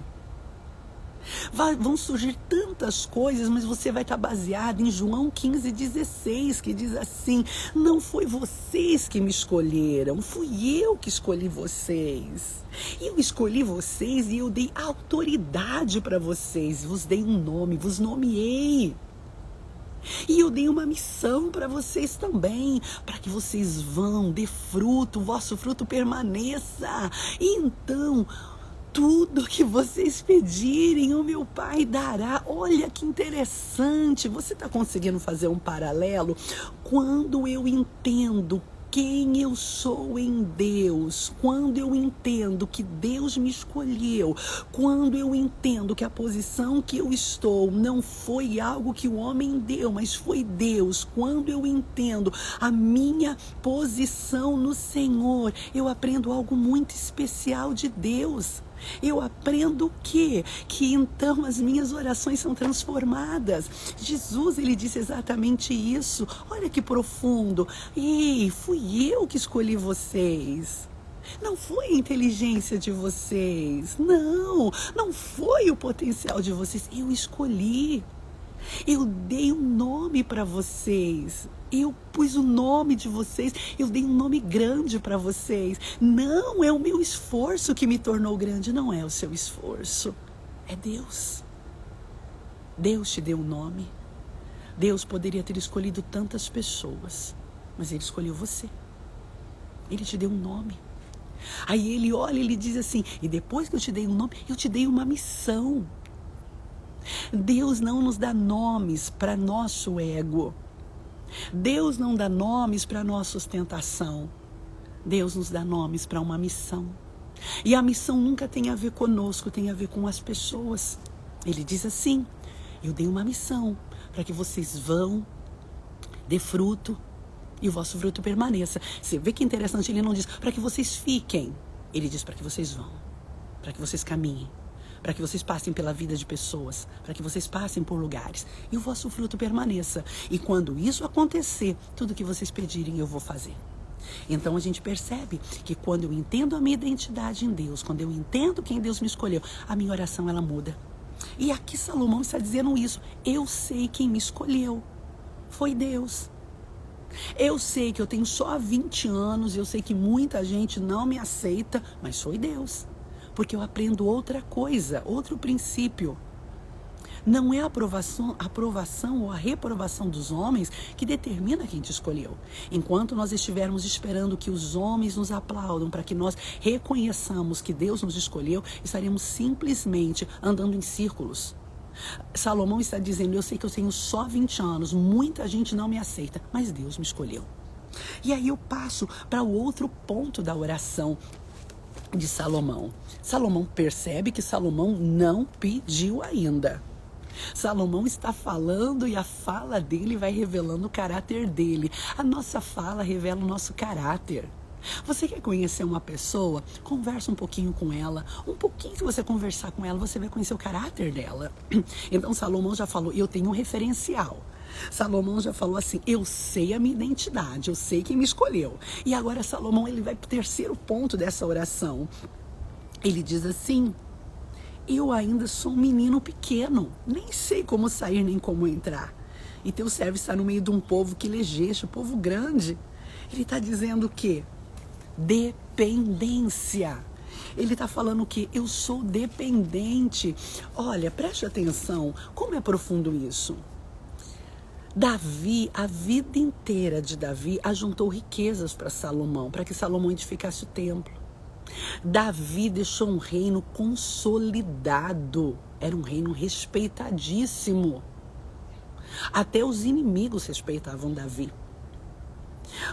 Vão surgir tantas coisas, mas você vai estar baseado em João 15,16, que diz assim, não foi vocês que me escolheram, fui eu que escolhi vocês. Eu escolhi vocês e eu dei autoridade para vocês, vos dei um nome, vos nomeei. E eu dei uma missão para vocês também, para que vocês vão, dê fruto, o vosso fruto permaneça. E então, tudo que vocês pedirem, o meu Pai dará. Olha que interessante, você está conseguindo fazer um paralelo? Quando eu entendo quem eu sou em Deus, quando eu entendo que Deus me escolheu, quando eu entendo que a posição que eu estou não foi algo que o homem deu, mas foi Deus, quando eu entendo a minha posição no Senhor, eu aprendo algo muito especial de Deus. Eu aprendo o quê? Que então as minhas orações são transformadas. Jesus, ele disse exatamente isso. Olha que profundo. Ei, fui eu que escolhi vocês. Não foi a inteligência de vocês. Não, não foi o potencial de vocês. Eu escolhi. Eu dei um nome para vocês. Eu pus o nome de vocês. Eu dei um nome grande para vocês. Não é o meu esforço que me tornou grande. Não é o seu esforço. É Deus. Deus te deu um nome. Deus poderia ter escolhido tantas pessoas, mas Ele escolheu você. Ele te deu um nome. Aí Ele olha e Ele diz assim, e depois que eu te dei um nome, eu te dei uma missão. Deus não nos dá nomes para nosso ego. Deus não dá nomes para nossa ostentação. Deus nos dá nomes para uma missão. E a missão nunca tem a ver conosco, tem a ver com as pessoas. Ele diz assim, eu dei uma missão para que vocês vão, dê fruto e o vosso fruto permaneça. Você vê que interessante, ele não diz para que vocês fiquem. Ele diz para que vocês vão, para que vocês caminhem, para que vocês passem pela vida de pessoas, para que vocês passem por lugares e o vosso fruto permaneça. E quando isso acontecer, tudo que vocês pedirem eu vou fazer. Então a gente percebe que quando eu entendo a minha identidade em Deus, quando eu entendo quem Deus me escolheu, a minha oração ela muda. E aqui Salomão está dizendo isso. Eu sei quem me escolheu. Foi Deus. Eu sei que eu tenho só 20 anos, eu sei que muita gente não me aceita, mas foi Deus. Porque eu aprendo outra coisa, outro princípio. Não é a aprovação ou a reprovação dos homens que determina quem te escolheu. Enquanto nós estivermos esperando que os homens nos aplaudam para que nós reconheçamos que Deus nos escolheu, estaremos simplesmente andando em círculos. Salomão está dizendo, eu sei que eu tenho só 20 anos, muita gente não me aceita, mas Deus me escolheu. E aí eu passo para o outro ponto da oração de Salomão. Salomão percebe que Salomão não pediu ainda. Salomão está falando e a fala dele vai revelando o caráter dele. A nossa fala revela o nosso caráter. Você quer conhecer uma pessoa? Conversa um pouquinho com ela. Um pouquinho que você conversar com ela, você vai conhecer o caráter dela. Então Salomão já falou, eu tenho um referencial. Salomão já falou assim, eu sei a minha identidade, eu sei quem me escolheu. E agora Salomão ele vai para o terceiro ponto dessa oração. Ele diz assim, eu ainda sou um menino pequeno, nem sei como sair nem como entrar. E teu servo está no meio de um povo que legeja, um povo grande. Ele está dizendo o quê? Dependência. Ele está falando que eu sou dependente. Olha, preste atenção, como é profundo isso. Davi, a vida inteira de Davi, ajuntou riquezas para Salomão, para que Salomão edificasse o templo. Davi deixou um reino consolidado, era um reino respeitadíssimo. Até os inimigos respeitavam Davi.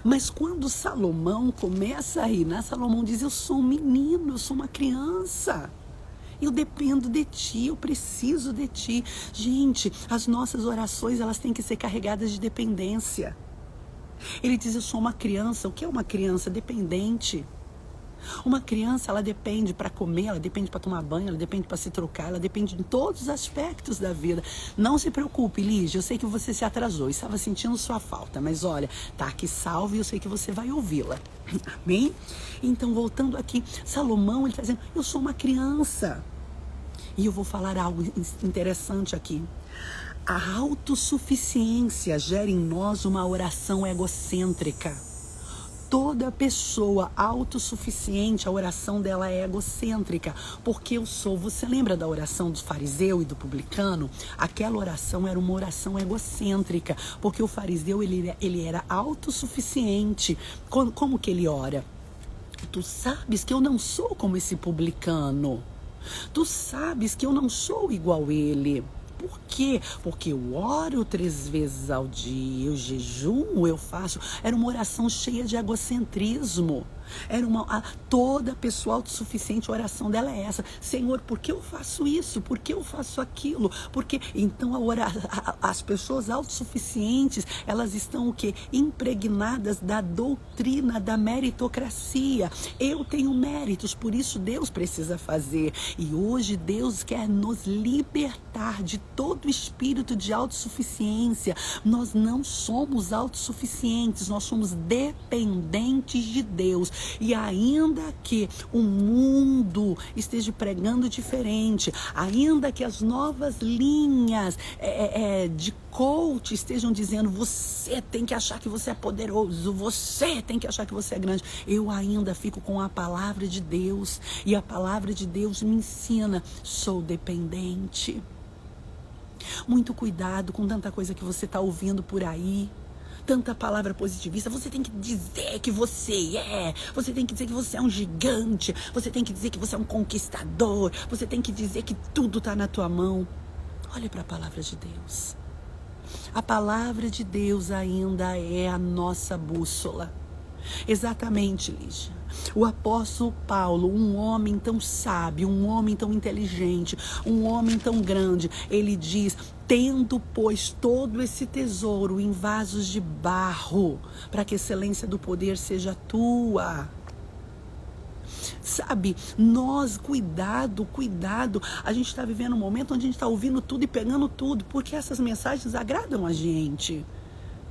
Mas quando Salomão começa a reinar, Salomão diz, eu sou um menino, eu sou uma criança. Eu dependo de ti, eu preciso de ti. Gente, as nossas orações, elas têm que ser carregadas de dependência. Ele diz, eu sou uma criança. O que é uma criança? Dependente. Uma criança, ela depende para comer, ela depende para tomar banho, ela depende para se trocar, ela depende de todos os aspectos da vida. Não se preocupe, Lígia, eu sei que você se atrasou, estava sentindo sua falta, mas olha, tá aqui salvo e eu sei que você vai ouvi-la. Amém? Então, voltando aqui, Salomão, ele está dizendo, eu sou uma criança. E eu vou falar algo interessante aqui. A autossuficiência gera em nós uma oração egocêntrica. Toda pessoa autossuficiente, a oração dela é egocêntrica, porque eu sou. Você lembra da oração do fariseu e do publicano? Aquela oração era uma oração egocêntrica, porque o fariseu ele era autossuficiente. Como que ele ora? Tu sabes que eu não sou como esse publicano. Tu sabes que eu não sou igual ele. Por quê? Porque eu oro 3 vezes ao dia, eu jejuo, eu faço. Era uma oração cheia de egocentrismo. Era toda pessoa autossuficiente, a oração dela é essa. Senhor, por que eu faço isso? Por que eu faço aquilo? Porque então as pessoas autossuficientes, elas estão o quê? Impregnadas da doutrina da meritocracia. Eu tenho méritos, por isso Deus precisa fazer. E hoje Deus quer nos libertar de todo alto espírito de autossuficiência. Nós não somos autossuficientes, nós somos dependentes de Deus. E ainda que o mundo esteja pregando diferente, ainda que as novas linhas de coach estejam dizendo: você tem que achar que você é poderoso, você tem que achar que você é grande, eu ainda fico com a palavra de Deus. E a palavra de Deus me ensina: sou dependente. Muito cuidado com tanta coisa que você está ouvindo por aí, tanta palavra positivista. Você tem que dizer que você tem que dizer que você é um gigante, você tem que dizer que você é um conquistador, você tem que dizer que tudo está na tua mão. Olhe para a palavra de Deus. A palavra de Deus ainda é a nossa bússola. Exatamente, Lígia. O apóstolo Paulo, um homem tão sábio, um homem tão inteligente, um homem tão grande, ele diz: tendo, pois, todo esse tesouro em vasos de barro, para que a excelência do poder seja tua. Sabe, nós, cuidado, a gente está vivendo um momento onde a gente está ouvindo tudo e pegando tudo, porque essas mensagens agradam a gente.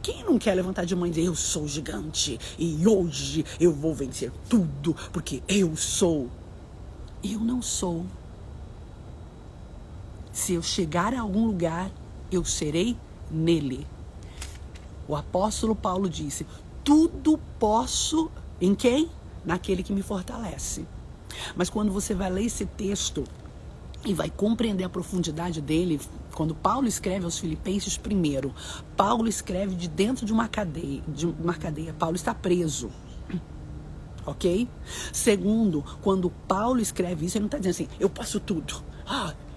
Quem não quer levantar de manhã e dizer: eu sou gigante e hoje eu vou vencer tudo, porque eu sou? Eu não sou. Se eu chegar a algum lugar, eu serei nele. O apóstolo Paulo disse: tudo posso em quem? Naquele que me fortalece. Mas quando você vai ler esse texto e vai compreender a profundidade dele, quando Paulo escreve aos Filipenses, primeiro, Paulo escreve de dentro de uma cadeia. Paulo está preso. Ok? Segundo, quando Paulo escreve isso, ele não está dizendo assim: eu posso tudo.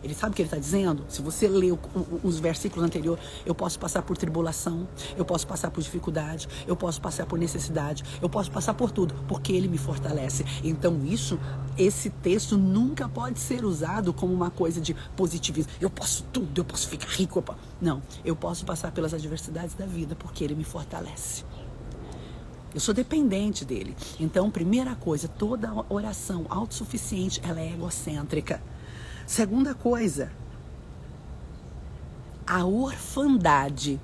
Ele sabe o que ele está dizendo? Se você ler os versículos anteriores: eu posso passar por tribulação, eu posso passar por dificuldade, eu posso passar por necessidade, eu posso passar por tudo, porque ele me fortalece. Então esse texto nunca pode ser usado como uma coisa de positivismo. Eu posso tudo, eu posso ficar rico. Não, eu posso passar pelas adversidades da vida, porque ele me fortalece. Eu sou dependente dele. Então, primeira coisa, toda oração autossuficiente, ela é egocêntrica. Segunda coisa, a orfandade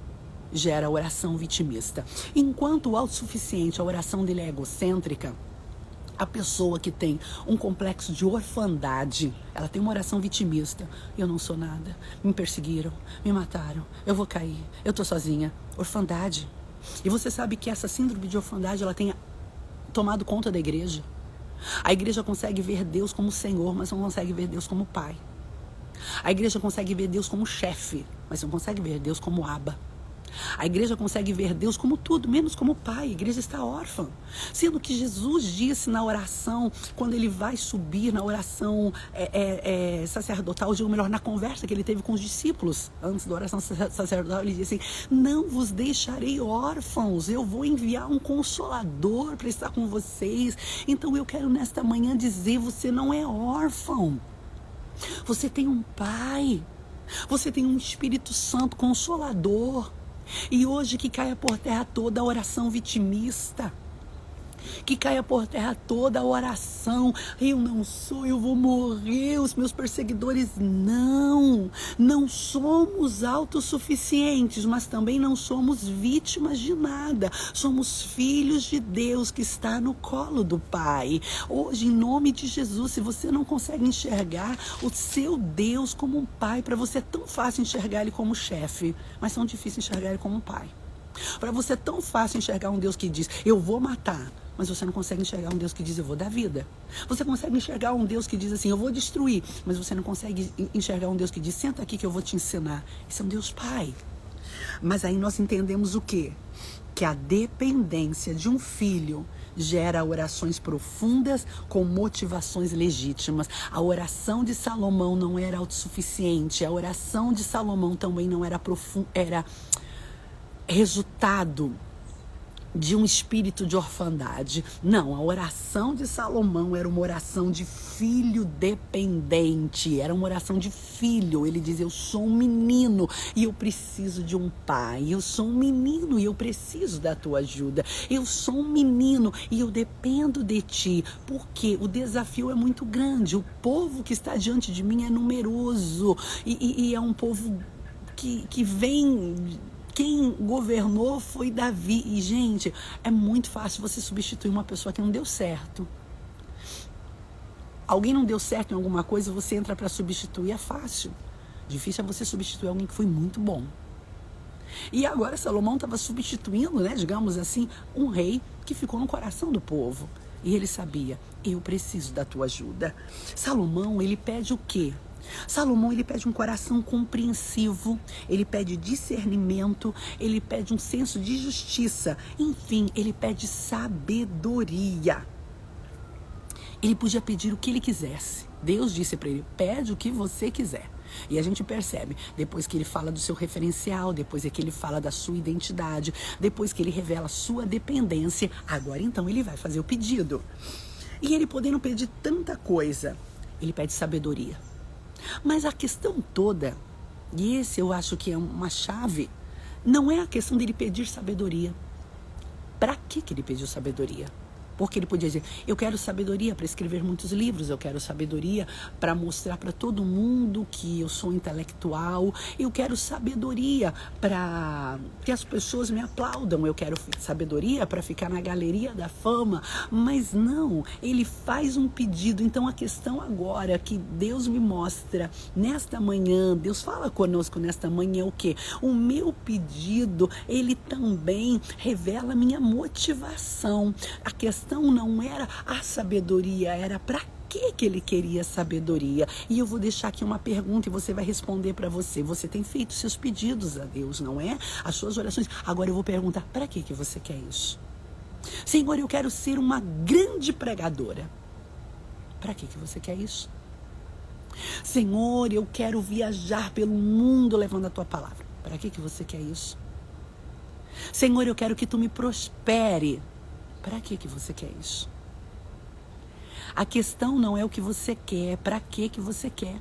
gera oração vitimista. Enquanto o autossuficiente, a oração dele é egocêntrica, a pessoa que tem um complexo de orfandade, ela tem uma oração vitimista. Eu não sou nada, me perseguiram, me mataram, eu vou cair, eu tô sozinha. Orfandade. E você sabe que essa síndrome de orfandade, ela tem tomado conta da igreja. A igreja consegue ver Deus como Senhor, mas não consegue ver Deus como Pai. A igreja consegue ver Deus como chefe, mas não consegue ver Deus como Abba. A igreja consegue ver Deus como tudo, menos como Pai. A igreja está órfã. Sendo que Jesus disse na oração, quando ele vai subir na oração sacerdotal, ou melhor, na conversa que ele teve com os discípulos, antes da oração sacerdotal, ele disse assim: não vos deixarei órfãos, eu vou enviar um consolador para estar com vocês. Então eu quero nesta manhã dizer: você não é órfão. Você tem um Pai. Você tem um Espírito Santo Consolador. E hoje que caia por terra toda a oração vitimista, que caia por terra toda a oração: eu não sou, eu vou morrer, os meus perseguidores. Não somos autossuficientes, mas também não somos vítimas de nada. Somos filhos de Deus que está no colo do Pai. Hoje, em nome de Jesus, se você não consegue enxergar o seu Deus como um Pai, para você é tão fácil enxergar Ele como chefe, mas tão difícil enxergar Ele como um Pai. Para você é tão fácil enxergar um Deus que diz: eu vou matar, mas você não consegue enxergar um Deus que diz: eu vou dar vida. Você consegue enxergar um Deus que diz assim: eu vou destruir, mas você não consegue enxergar um Deus que diz: senta aqui que eu vou te ensinar. Esse é um Deus Pai. Mas aí nós entendemos o quê? Que a dependência de um filho gera orações profundas com motivações legítimas. A oração de Salomão não era autossuficiente. A oração de Salomão também não era profunda, era resultado de um espírito de orfandade. Não, a oração de Salomão era uma oração de filho dependente, era uma oração de filho. Ele diz: eu sou um menino e eu preciso de um pai. Eu sou um menino e eu preciso da tua ajuda. Eu sou um menino e eu dependo de ti, porque o desafio é muito grande. O povo que está diante de mim é numeroso e é um povo que vem... Quem governou foi Davi. E, gente, é muito fácil você substituir uma pessoa que não deu certo. Alguém não deu certo em alguma coisa, você entra para substituir, é fácil. Difícil é você substituir alguém que foi muito bom. E agora Salomão estava substituindo, né, digamos assim, um rei que ficou no coração do povo. E ele sabia, eu preciso da tua ajuda. Salomão, ele pede o quê? Salomão, ele pede um coração compreensivo, ele pede discernimento, ele pede um senso de justiça, enfim, ele pede sabedoria. Ele podia pedir o que ele quisesse. Deus disse para ele, pede o que você quiser. E a gente percebe, depois que ele fala do seu referencial, depois que ele fala da sua identidade, depois que ele revela a sua dependência, agora então ele vai fazer o pedido. E ele podendo pedir tanta coisa, ele pede sabedoria. Mas a questão toda, e esse eu acho que é uma chave, não é a questão dele pedir sabedoria. Para que ele pediu sabedoria? Porque ele podia dizer, eu quero sabedoria para escrever muitos livros, eu quero sabedoria para mostrar para todo mundo que eu sou intelectual, eu quero sabedoria para que as pessoas me aplaudam, eu quero sabedoria para ficar na galeria da fama, mas não, ele faz um pedido. Então a questão agora que Deus me mostra nesta manhã, Deus fala conosco nesta manhã o quê? O meu pedido, ele também revela a minha motivação. A questão não era a sabedoria, era para que ele queria sabedoria. E eu vou deixar aqui uma pergunta e você vai responder para você. Você tem feito seus pedidos a Deus, não é? As suas orações. Agora eu vou perguntar, para que você quer isso? Senhor, eu quero ser uma grande pregadora. Para que você quer isso? Senhor, eu quero viajar pelo mundo levando a tua palavra. Para que você quer isso? Senhor, eu quero que tu me prospere. Para que você quer isso? A questão não é o que você quer, é para que você quer.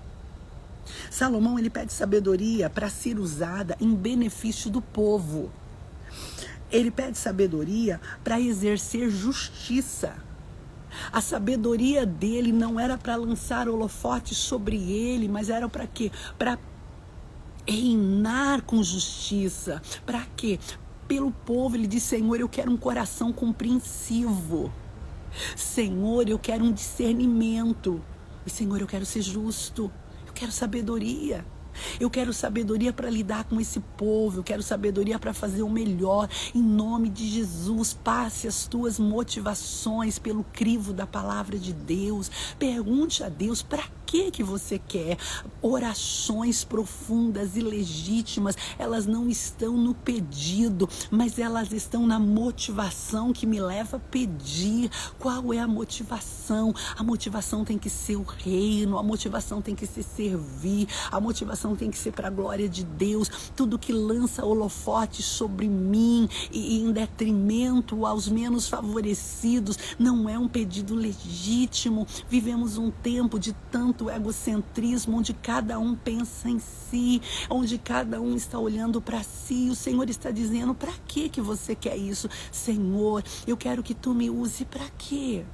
Salomão, ele pede sabedoria para ser usada em benefício do povo. Ele pede sabedoria para exercer justiça. A sabedoria dele não era para lançar holofotes sobre ele, mas era para quê? Para reinar com justiça. Para quê? Pelo povo, ele diz, Senhor, eu quero um coração compreensivo. Senhor, eu quero um discernimento. E Senhor, eu quero ser justo. Eu quero sabedoria. Eu quero sabedoria para lidar com esse povo. Eu quero sabedoria para fazer o melhor. Em nome de Jesus, passe as tuas motivações pelo crivo da palavra de Deus. Pergunte a Deus, para que você quer? Orações profundas e legítimas, elas não estão no pedido, mas elas estão na motivação que me leva a pedir. Qual é a motivação? A motivação tem que ser o reino, a motivação tem que ser servir, a motivação tem que ser para a glória de Deus. Tudo que lança holofote sobre mim e em detrimento aos menos favorecidos não é um pedido legítimo. Vivemos um tempo de tanto egocentrismo, onde cada um pensa em si, onde cada um está olhando para si. O Senhor está dizendo, para que você quer isso? Senhor, eu quero que tu me use para quê?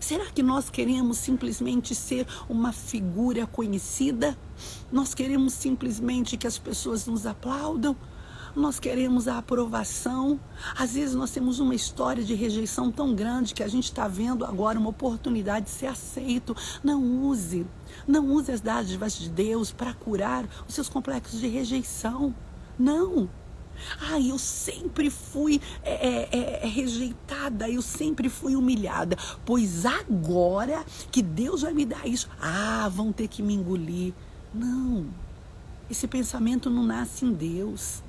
Será que nós queremos simplesmente ser uma figura conhecida? Nós queremos simplesmente que as pessoas nos aplaudam? Nós queremos a aprovação? Às vezes nós temos uma história de rejeição tão grande que a gente está vendo agora uma oportunidade de ser aceito. Não use as dádivas de Deus para curar os seus complexos de rejeição. Não. Eu sempre fui rejeitada, eu sempre fui humilhada. Pois agora que Deus vai me dar isso, vão ter que me engolir. Não. Esse pensamento não nasce em Deus.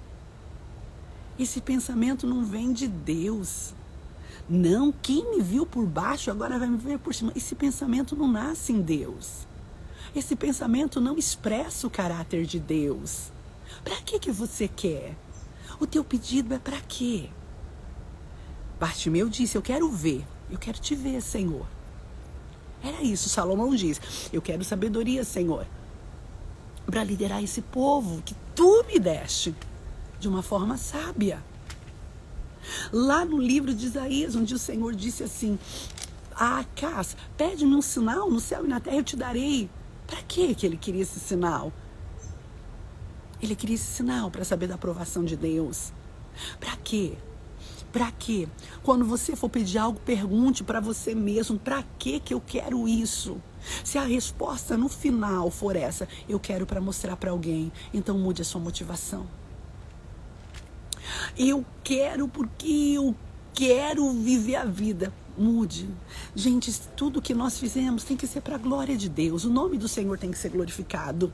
Esse pensamento não vem de Deus. Não, quem me viu por baixo agora vai me ver por cima. Esse pensamento não nasce em Deus. Esse pensamento não expressa o caráter de Deus. Para que você quer? O teu pedido é para quê? Bartimeu disse, eu quero ver, eu quero te ver, Senhor. Era isso, Salomão diz, eu quero sabedoria, Senhor, para liderar esse povo que tu me deste de uma forma sábia. Lá no livro de Isaías, onde o Senhor disse assim, Acás, pede-me um sinal no céu e na terra eu te darei. Para que ele queria esse sinal? Ele queria esse sinal para saber da aprovação de Deus. Para quê? Para quê? Quando você for pedir algo, pergunte para você mesmo, para que eu quero isso? Se a resposta no final for essa, eu quero para mostrar para alguém, então mude a sua motivação. Eu quero porque eu quero viver a vida. Mude. Gente, tudo que nós fizemos tem que ser para a glória de Deus. O nome do Senhor tem que ser glorificado.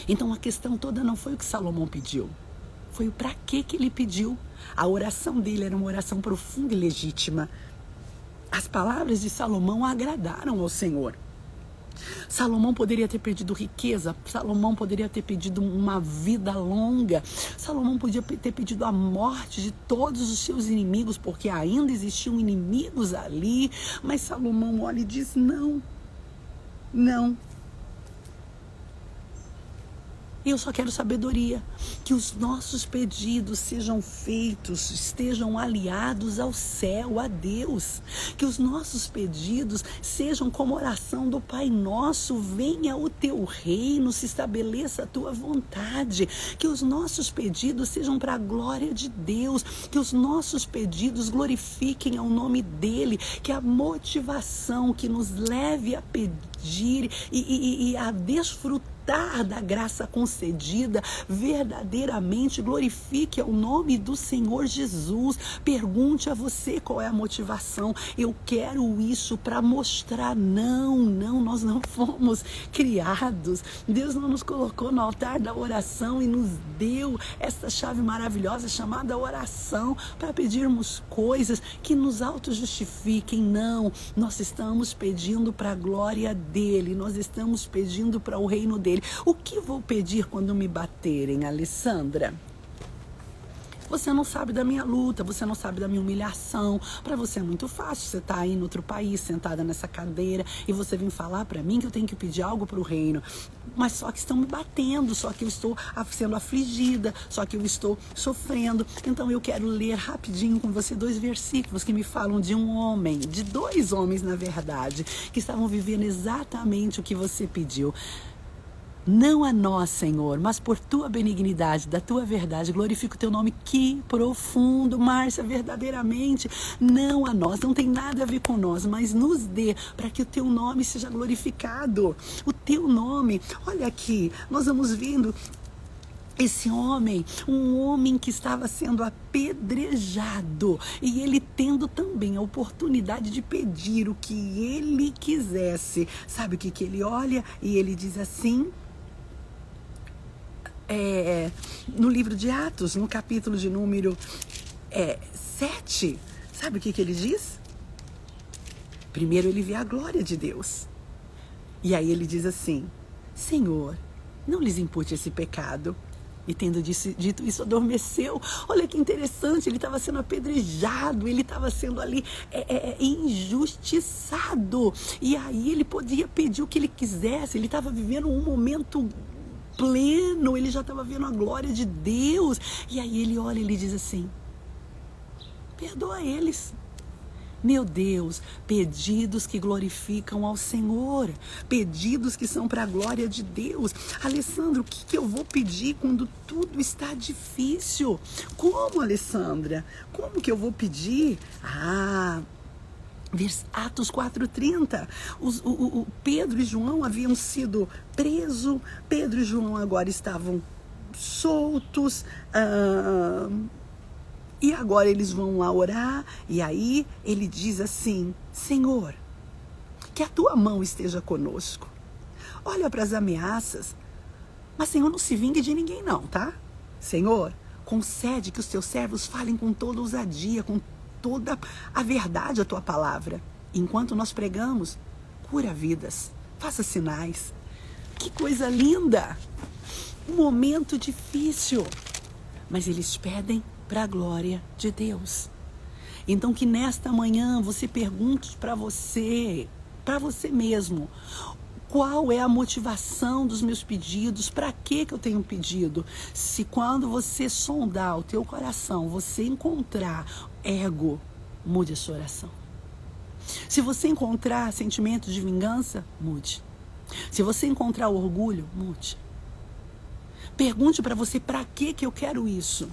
Então a questão toda não foi o que Salomão pediu. Foi o para que ele pediu. A oração dele era uma oração profunda e legítima. As palavras de Salomão agradaram ao Senhor. Salomão poderia ter pedido riqueza, Salomão poderia ter pedido uma vida longa, Salomão podia ter pedido a morte de todos os seus inimigos, porque ainda existiam inimigos ali, mas Salomão olha e diz: não, não. Eu só quero sabedoria, que os nossos pedidos sejam feitos, estejam aliados ao céu, a Deus. Que os nossos pedidos sejam como oração do Pai Nosso: venha o teu reino, se estabeleça a tua vontade. Que os nossos pedidos sejam para a glória de Deus, que os nossos pedidos glorifiquem ao nome dEle, que a motivação que nos leve a pedir e a desfrutar da graça concedida verdadeiramente glorifique o nome do Senhor Jesus. Pergunte a você qual é a motivação. Eu quero isso para mostrar. Não, nós não fomos criados. Deus não nos colocou no altar da oração e nos deu essa chave maravilhosa chamada oração para pedirmos coisas que nos auto-justifiquem. Não, nós estamos pedindo para a glória dEle, nós estamos pedindo para o reino dEle. O que vou pedir quando me baterem, Alessandra? Você não sabe da minha luta, você não sabe da minha humilhação. Para você é muito fácil, você está aí em outro país, sentada nessa cadeira, e você vem falar para mim que eu tenho que pedir algo para o reino. Mas só que estão me batendo, só que eu estou sendo afligida, só que eu estou sofrendo. Então eu quero ler rapidinho com você 2 versículos que me falam de um homem, de 2 homens na verdade, que estavam vivendo exatamente o que você pediu. Não a nós, Senhor, mas por tua benignidade, da tua verdade, glorifica o teu nome. Que profundo, Márcia, verdadeiramente. Não a nós, não tem nada a ver com nós, mas nos dê para que o teu nome seja glorificado. O teu nome, olha aqui, nós vamos vendo esse homem, um homem que estava sendo apedrejado, e ele tendo também a oportunidade de pedir o que ele quisesse. Sabe o que ele olha? E ele diz assim, no livro de Atos, no capítulo de número 7, sabe o que ele diz? Primeiro ele vê a glória de Deus, e aí ele diz assim: Senhor, não lhes impute esse pecado. E tendo dito isso, adormeceu. Olha que interessante, ele estava sendo apedrejado, ele estava sendo ali injustiçado. E aí ele podia pedir o que ele quisesse, ele estava vivendo um momento pleno, ele já estava vendo a glória de Deus. E aí ele olha e ele diz assim: perdoa eles. Meu Deus, pedidos que glorificam ao Senhor, pedidos que são para a glória de Deus. Alessandra, o que eu vou pedir quando tudo está difícil? Como, Alessandra? Como que eu vou pedir? Atos 4:30, o Pedro e João haviam sido presos, Pedro e João agora estavam soltos, e agora eles vão lá orar, e aí ele diz assim: Senhor, que a tua mão esteja conosco. Olha para as ameaças, mas Senhor, não se vingue de ninguém não, tá? Senhor, concede que os teus servos falem com toda ousadia, com toda a verdade a tua palavra. Enquanto nós pregamos, cura vidas, faça sinais. Que coisa linda! Um momento difícil, mas eles pedem para a glória de Deus. Então que nesta manhã você pergunte para você mesmo: qual é a motivação dos meus pedidos? Para que eu tenho pedido? Se quando você sondar o teu coração, você encontrar ego, mude a sua oração. Se você encontrar sentimento de vingança, mude. Se você encontrar orgulho, mude. Pergunte para você, para que eu quero isso?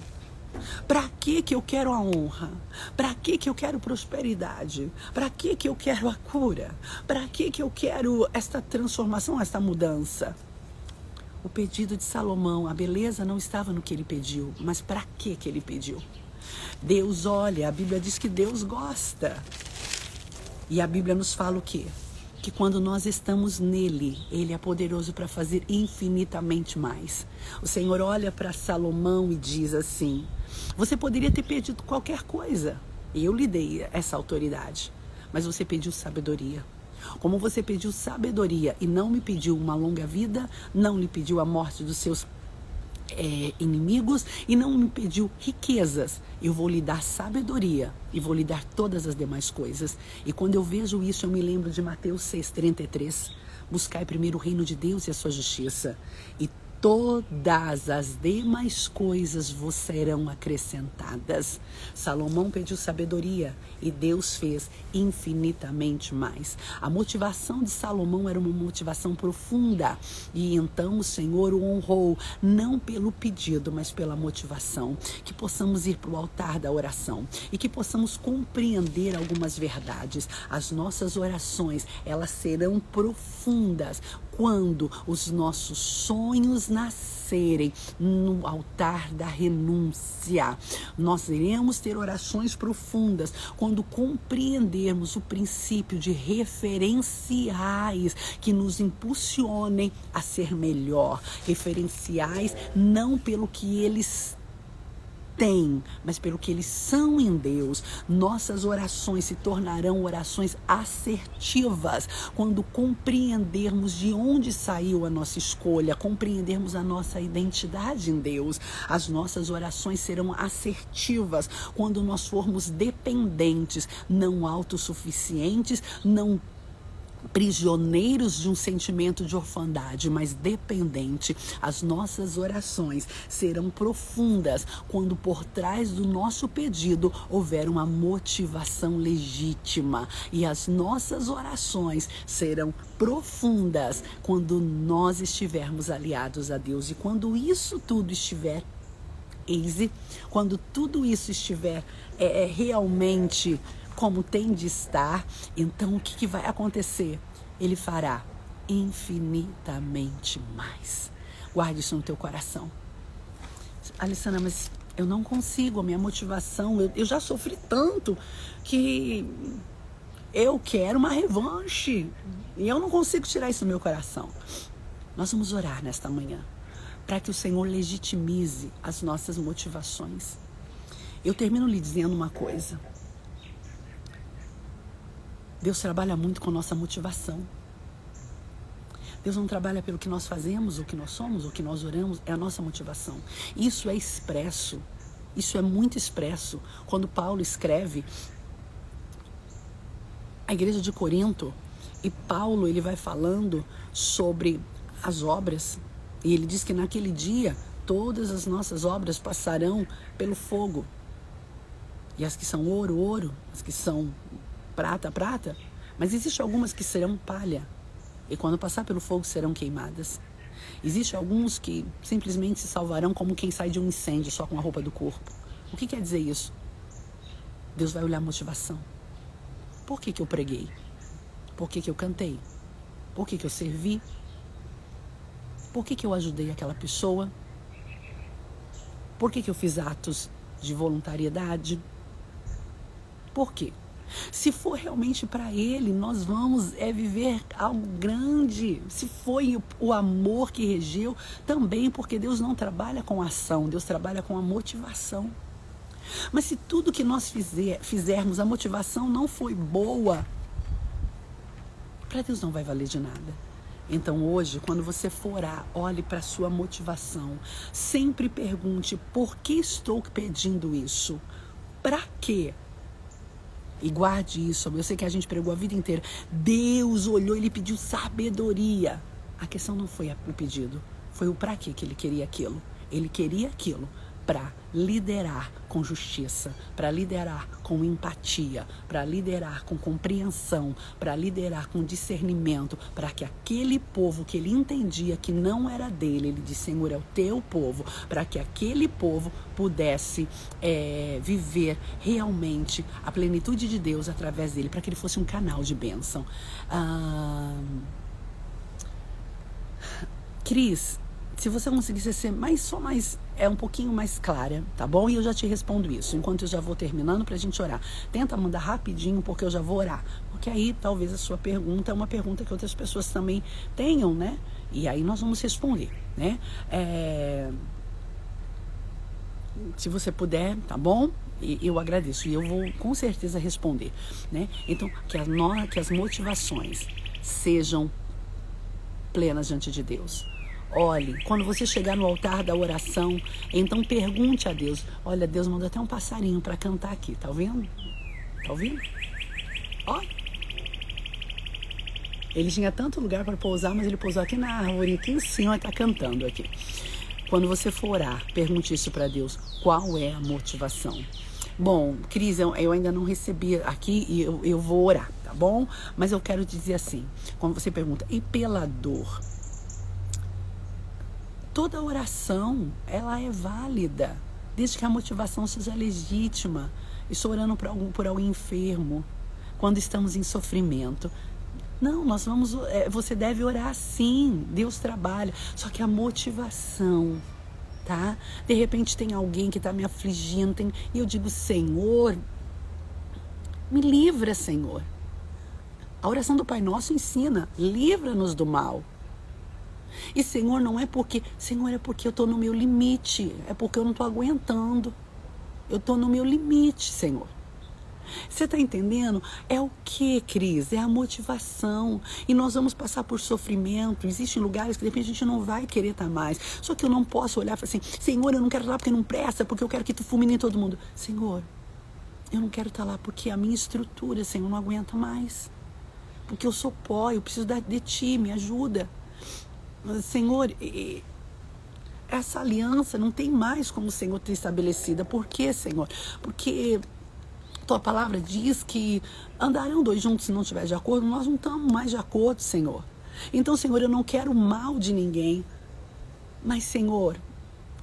Para que eu quero a honra? Para que eu quero prosperidade? Para que eu quero a cura? Para que eu quero esta transformação, esta mudança? O pedido de Salomão, a beleza não estava no que ele pediu, mas para que ele pediu? Deus olha, a Bíblia diz que Deus gosta. E a Bíblia nos fala o quê? Que quando nós estamos nele, ele é poderoso para fazer infinitamente mais. O Senhor olha para Salomão e diz assim: você poderia ter pedido qualquer coisa, eu lhe dei essa autoridade, mas você pediu sabedoria. Como você pediu sabedoria e não me pediu uma longa vida, não lhe pediu a morte dos seus inimigos e não me pediu riquezas, eu vou lhe dar sabedoria e vou lhe dar todas as demais coisas. E quando eu vejo isso, eu me lembro de Mateus 6,33. Buscai primeiro o reino de Deus e a sua justiça, e todas as demais coisas vos serão acrescentadas. Salomão pediu sabedoria e Deus fez infinitamente mais. A motivação de Salomão era uma motivação profunda, e então o Senhor o honrou, não pelo pedido, mas pela motivação. Que possamos ir para o altar da oração e que possamos compreender algumas verdades. As nossas orações, elas serão profundas quando os nossos sonhos nascerem no altar da renúncia. Nós iremos ter orações profundas quando compreendermos o princípio de referenciais que nos impulsionem a ser melhor. Referenciais não pelo que eles têm, mas pelo que eles são em Deus. Nossas orações se tornarão orações assertivas quando compreendermos de onde saiu a nossa escolha, compreendermos a nossa identidade em Deus. As nossas orações serão assertivas quando nós formos dependentes, não autossuficientes, não prisioneiros de um sentimento de orfandade, mas dependente. As nossas orações serão profundas quando por trás do nosso pedido houver uma motivação legítima. E as nossas orações serão profundas quando nós estivermos aliados a Deus. E quando isso tudo estiver quando tudo isso estiver realmente como tem de estar, então o que vai acontecer? Ele fará infinitamente mais. Guarde isso no teu coração. Alessandra, mas eu não consigo, a minha motivação, eu já sofri tanto que eu quero uma revanche e eu não consigo tirar isso do meu coração. Nós vamos orar nesta manhã para que o Senhor legitimize as nossas motivações. Eu termino lhe dizendo uma coisa. Deus trabalha muito com a nossa motivação. Deus não trabalha pelo que nós fazemos, o que nós somos, o que nós oramos, é a nossa motivação. Isso é expresso, isso é muito expresso. Quando Paulo escreve a igreja de Corinto, e Paulo ele vai falando sobre as obras, e ele diz que naquele dia todas as nossas obras passarão pelo fogo. E as que são ouro, ouro, as que são prata, prata, mas existem algumas que serão palha e quando passar pelo fogo serão queimadas. Existem alguns que simplesmente se salvarão como quem sai de um incêndio só com a roupa do corpo. O que quer dizer isso? Deus vai olhar a motivação. Por que eu preguei? Por que eu cantei? Por que eu servi? Por que eu ajudei aquela pessoa? Por que eu fiz atos de voluntariedade? Por quê? Se for realmente para Ele, nós vamos viver algo grande. Se foi o amor que regeu, também, porque Deus não trabalha com ação, Deus trabalha com a motivação. Mas se tudo que nós fizermos, a motivação não foi boa, para Deus não vai valer de nada. Então hoje, quando você for orar, olhe para a sua motivação. Sempre pergunte, por que estou pedindo isso? Para quê? E guarde isso. Eu sei que a gente pregou a vida inteira. Deus olhou e Ele pediu sabedoria. A questão não foi o pedido, foi o para quê que Ele queria aquilo. Ele queria aquilo para liderar com justiça, para liderar com empatia, para liderar com compreensão, para liderar com discernimento, para que aquele povo que ele entendia que não era dele, ele disse: Senhor, é o teu povo, para que aquele povo pudesse viver realmente a plenitude de Deus através dele, para que ele fosse um canal de bênção. Cris, se você conseguisse ser um pouquinho mais clara, tá bom? E eu já te respondo isso, enquanto eu já vou terminando pra gente orar. Tenta mandar rapidinho, porque eu já vou orar. Porque aí, talvez a sua pergunta é uma pergunta que outras pessoas também tenham, né? E aí nós vamos responder, né? Se você puder, tá bom? Eu agradeço. E eu vou, com certeza, responder, né? Então, que as motivações sejam plenas diante de Deus. Olhe, quando você chegar no altar da oração, então pergunte a Deus. Olha, Deus mandou até um passarinho para cantar aqui, tá ouvindo? Tá ouvindo? Ó. Ele tinha tanto lugar para pousar, mas ele pousou aqui na árvore, aqui em cima, e tá cantando aqui. Quando você for orar, pergunte isso para Deus. Qual é a motivação? Bom, Cris, eu ainda não recebi aqui e eu vou orar, tá bom? Mas eu quero dizer assim, quando você pergunta, e pela dor? Toda oração, ela é válida, desde que a motivação seja legítima. Estou orando por alguém enfermo, quando estamos em sofrimento. Não, você deve orar sim, Deus trabalha, só que a motivação, tá? De repente tem alguém que está me afligindo, e eu digo: Senhor, me livra, Senhor. A oração do Pai Nosso ensina: livra-nos do mal. E Senhor, não é porque, Senhor, é porque eu estou no meu limite, é porque eu não estou aguentando. Eu estou no meu limite, Senhor. Você está entendendo? É o que, Cris? É a motivação. E nós vamos passar por sofrimento. Existem lugares que de repente a gente não vai querer estar mais. Só que eu não posso olhar e falar assim: Senhor, eu não quero estar lá porque não presta, porque eu quero que tu fulmine todo mundo. Senhor, eu não quero estar lá porque a minha estrutura, Senhor, não aguenta mais. Porque eu sou pó, eu preciso de Ti, me ajuda. Senhor, essa aliança não tem mais como o Senhor ter estabelecida. Por quê, Senhor? Porque Tua palavra diz que andarão dois juntos se não estiver de acordo. Nós não estamos mais de acordo, Senhor. Então, Senhor, eu não quero o mal de ninguém. Mas, Senhor,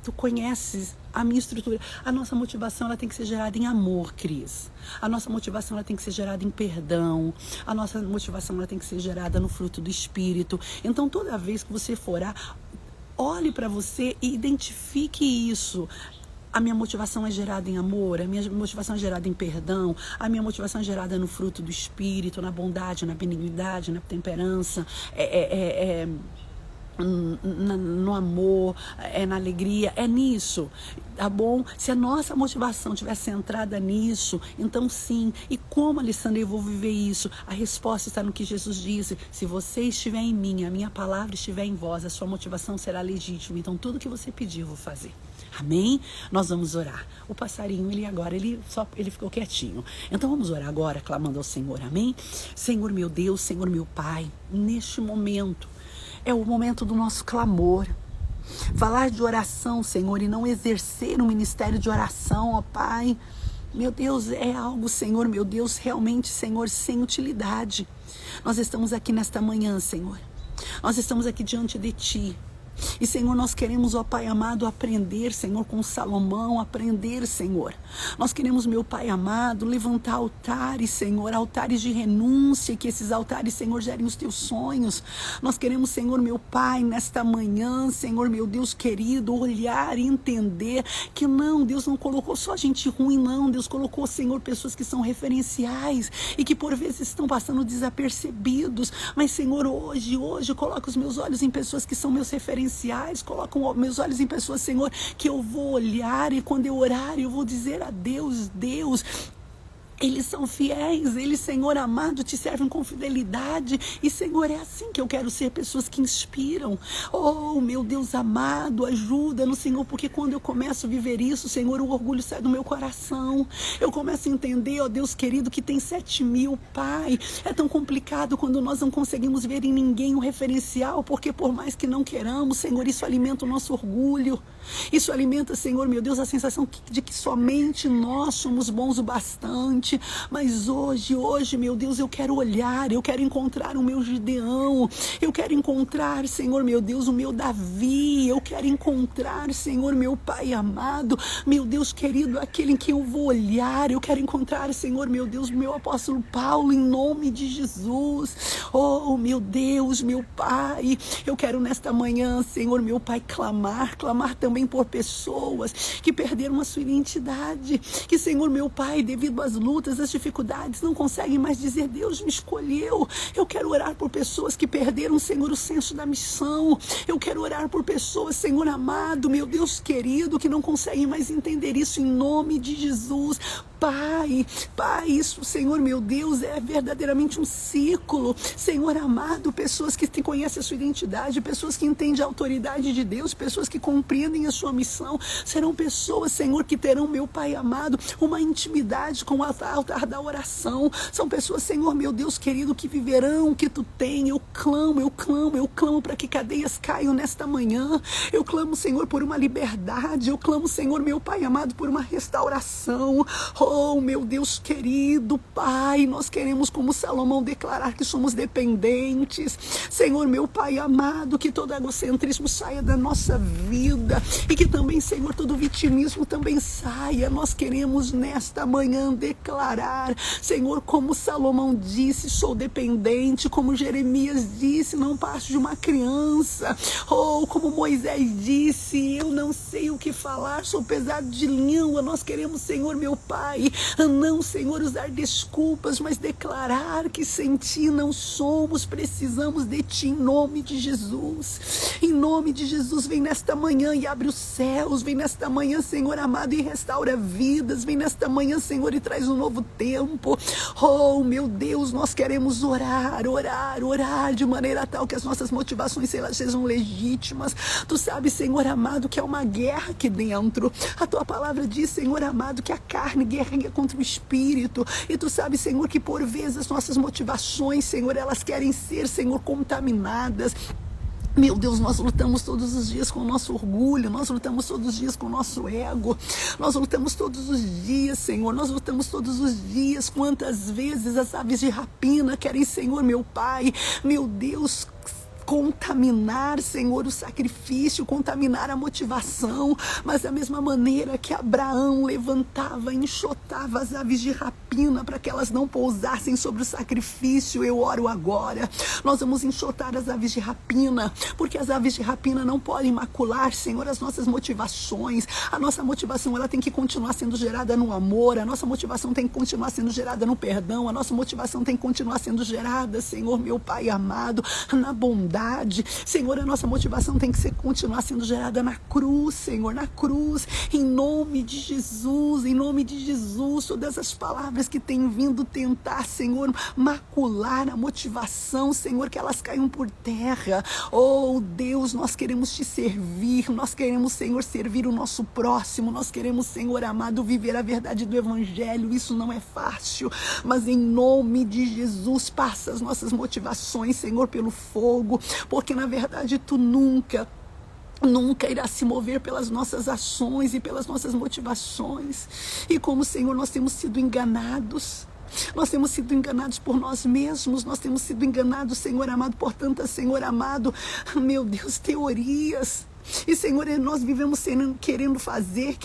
Tu conheces a minha estrutura. A nossa motivação, ela tem que ser gerada em amor, Cris. A nossa motivação, ela tem que ser gerada em perdão. A nossa motivação, ela tem que ser gerada no fruto do Espírito. Então, toda vez que você for orar, olhe para você e identifique isso. A minha motivação é gerada em amor, a minha motivação é gerada em perdão, a minha motivação é gerada no fruto do Espírito, na bondade, na benignidade, na temperança, no amor, na alegria, é nisso, tá bom? Se a nossa motivação estiver centrada nisso, então sim. E como, Alessandra, eu vou viver isso? A resposta está no que Jesus disse: se você estiver em mim, a minha palavra estiver em vós, a sua motivação será legítima. Então tudo que você pedir eu vou fazer. Amém? Nós vamos orar. O passarinho, ele ficou quietinho. Então vamos orar agora, clamando ao Senhor. Amém? Senhor meu Deus, Senhor meu Pai, neste momento é o momento do nosso clamor. Falar de oração, Senhor, e não exercer um ministério de oração, ó Pai. Meu Deus, é algo, Senhor, meu Deus, realmente, Senhor, sem utilidade. Nós estamos aqui nesta manhã, Senhor. Nós estamos aqui diante de Ti. E, Senhor, nós queremos, ó Pai amado, aprender, Senhor, com Salomão, aprender, Senhor. Nós queremos, meu Pai amado, levantar altares, Senhor, altares de renúncia, que esses altares, Senhor, gerem os Teus sonhos. Nós queremos, Senhor, meu Pai, nesta manhã, Senhor, meu Deus querido, olhar e entender que não, Deus não colocou só gente ruim, não. Deus colocou, Senhor, pessoas que são referenciais e que por vezes estão passando desapercebidos. Mas, Senhor, hoje, coloca os meus olhos em pessoas que são meus referenciais. Colocam meus olhos em pessoas, Senhor, que eu vou olhar, e quando eu orar eu vou dizer a Deus: Deus, Eles são fiéis, eles, Senhor amado, te servem com fidelidade. E, Senhor, é assim que eu quero ser, pessoas que inspiram. Oh, meu Deus amado, ajuda-nos, Senhor, porque quando eu começo a viver isso, Senhor, o orgulho sai do meu coração. Eu começo a entender, ó Deus querido, que tem 7.000, Pai. É tão complicado quando nós não conseguimos ver em ninguém um referencial, porque por mais que não queiramos, Senhor, isso alimenta o nosso orgulho. Isso alimenta, Senhor, meu Deus, a sensação de que somente nós somos bons o bastante. Mas hoje, meu Deus, eu quero olhar, eu quero encontrar o meu Gideão, eu quero encontrar, Senhor, meu Deus, o meu Davi, eu quero encontrar, Senhor, meu Pai amado, meu Deus querido, aquele em quem eu vou olhar, eu quero encontrar, Senhor, meu Deus, o meu apóstolo Paulo, em nome de Jesus. Oh, meu Deus, meu Pai, eu quero nesta manhã, Senhor, meu Pai, clamar também por pessoas que perderam a sua identidade, que, Senhor, meu Pai, devido às lutas, às dificuldades, não conseguem mais dizer, Deus me escolheu. Eu quero orar por pessoas que perderam, Senhor, o senso da missão. Eu quero orar por pessoas, Senhor amado, meu Deus querido, que não conseguem mais entender isso, em nome de Jesus. Pai, isso, Senhor, meu Deus, é verdadeiramente um ciclo. Senhor amado, pessoas que conhecem a sua identidade, pessoas que entendem a autoridade de Deus, pessoas que compreendem a sua missão, serão pessoas, Senhor, que terão, meu Pai amado, uma intimidade com o altar da oração. São pessoas, Senhor, meu Deus querido, que viverão o que tu tem. Eu clamo para que cadeias caiam nesta manhã. Eu clamo, Senhor, por uma liberdade. Eu clamo, Senhor, meu Pai amado, por uma restauração. Oh, meu Deus querido, Pai, nós queremos, como Salomão, declarar que somos dependentes. Senhor, meu Pai amado, que todo egocentrismo saia da nossa vida e que também, Senhor, todo vitimismo também saia. Nós queremos nesta manhã declarar, Senhor, como Salomão disse, sou dependente, como Jeremias disse, não passo de uma criança. Oh, como Moisés disse, eu não sei o que falar, sou pesado de língua. Nós queremos, Senhor, meu Pai, não, Senhor, usar desculpas, mas declarar que sem Ti não somos, precisamos de Ti, em nome de Jesus. Em nome de Jesus, vem nesta manhã e abre os céus, vem nesta manhã, Senhor amado, e restaura vidas, vem nesta manhã, Senhor, e traz um novo tempo. Oh, meu Deus, nós queremos orar de maneira tal que as nossas motivações sejam legítimas. Tu sabes, Senhor amado, que é uma guerra aqui dentro. A Tua palavra diz, Senhor amado, que a carne guerreia contra o espírito. E Tu sabes, Senhor, que por vezes as nossas motivações, Senhor, elas querem ser, Senhor, contaminadas. Meu Deus, nós lutamos todos os dias com o nosso orgulho, nós lutamos todos os dias com o nosso ego, nós lutamos todos os dias, Senhor, nós lutamos todos os dias. Quantas vezes as aves de rapina querem, Senhor, meu Pai, meu Deus, contaminar, Senhor, o sacrifício, contaminar a motivação, mas da mesma maneira que Abraão levantava, enxotava as aves de rapina para que elas não pousassem sobre o sacrifício, eu oro agora, nós vamos enxotar as aves de rapina, porque as aves de rapina não podem macular, Senhor, as nossas motivações. A nossa motivação, ela tem que continuar sendo gerada no amor, a nossa motivação tem que continuar sendo gerada no perdão, a nossa motivação tem que continuar sendo gerada, Senhor, meu Pai amado, na bondade. Senhor, a nossa motivação tem que continuar sendo gerada na cruz, Senhor, na cruz, em nome de Jesus, todas as palavras que têm vindo tentar, Senhor, macular a motivação, Senhor, que elas caiam por terra. Oh, Deus, nós queremos Te servir, nós queremos, Senhor, servir o nosso próximo, nós queremos, Senhor amado, viver a verdade do Evangelho. Isso não é fácil, mas em nome de Jesus, passa as nossas motivações, Senhor, pelo fogo, porque na verdade Tu nunca irá se mover pelas nossas ações e pelas nossas motivações. E como, Senhor, nós temos sido enganados. Nós temos sido enganados por nós mesmos, nós temos sido enganados, Senhor amado, por tantas, Senhor amado, meu Deus, teorias. E, Senhor, nós vivemos querendo fazer.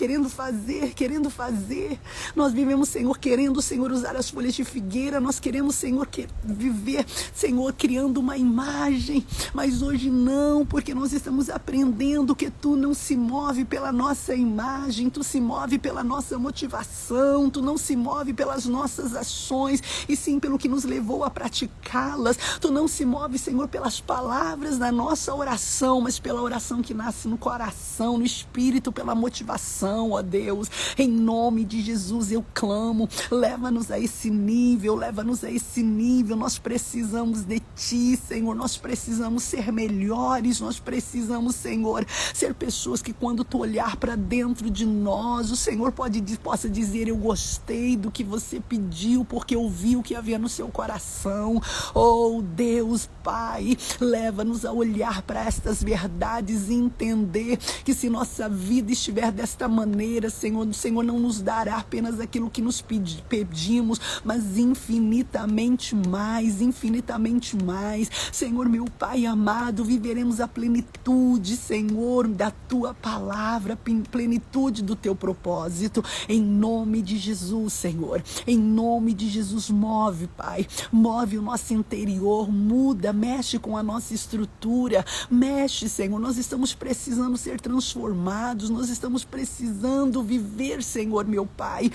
Nós vivemos, Senhor, querendo, Senhor, usar as folhas de figueira. Nós queremos, Senhor, viver, Senhor, criando uma imagem. Mas hoje não, porque nós estamos aprendendo que Tu não se move pela nossa imagem, Tu se move pela nossa motivação, Tu não se move pelas nossas ações, e sim pelo que nos levou a praticá-las. Tu não se move, Senhor, pelas palavras da nossa oração, mas pela oração que nasce nasce no coração, no espírito, pela motivação, ó Deus. Em nome de Jesus eu clamo, leva-nos a esse nível, leva-nos a esse nível. Nós precisamos de Ti, Senhor, nós precisamos ser melhores, nós precisamos, Senhor, ser pessoas que quando Tu olhar para dentro de nós, o Senhor possa dizer: eu gostei do que você pediu, porque eu vi o que havia no seu coração. Oh Deus, Pai, leva-nos a olhar para estas verdades e entender que se nossa vida estiver desta maneira, Senhor, o Senhor não nos dará apenas aquilo que nos pedimos, mas infinitamente mais, infinitamente mais. Senhor, meu Pai amado, viveremos a plenitude, Senhor, da Tua palavra, plenitude do Teu propósito, em nome de Jesus, Senhor. Em nome de Jesus, move, Pai, move o nosso interior, muda, mexe com a nossa estrutura, mexe, Senhor. Nós estamos precisando ser transformados, nós estamos precisando viver, Senhor, meu Pai,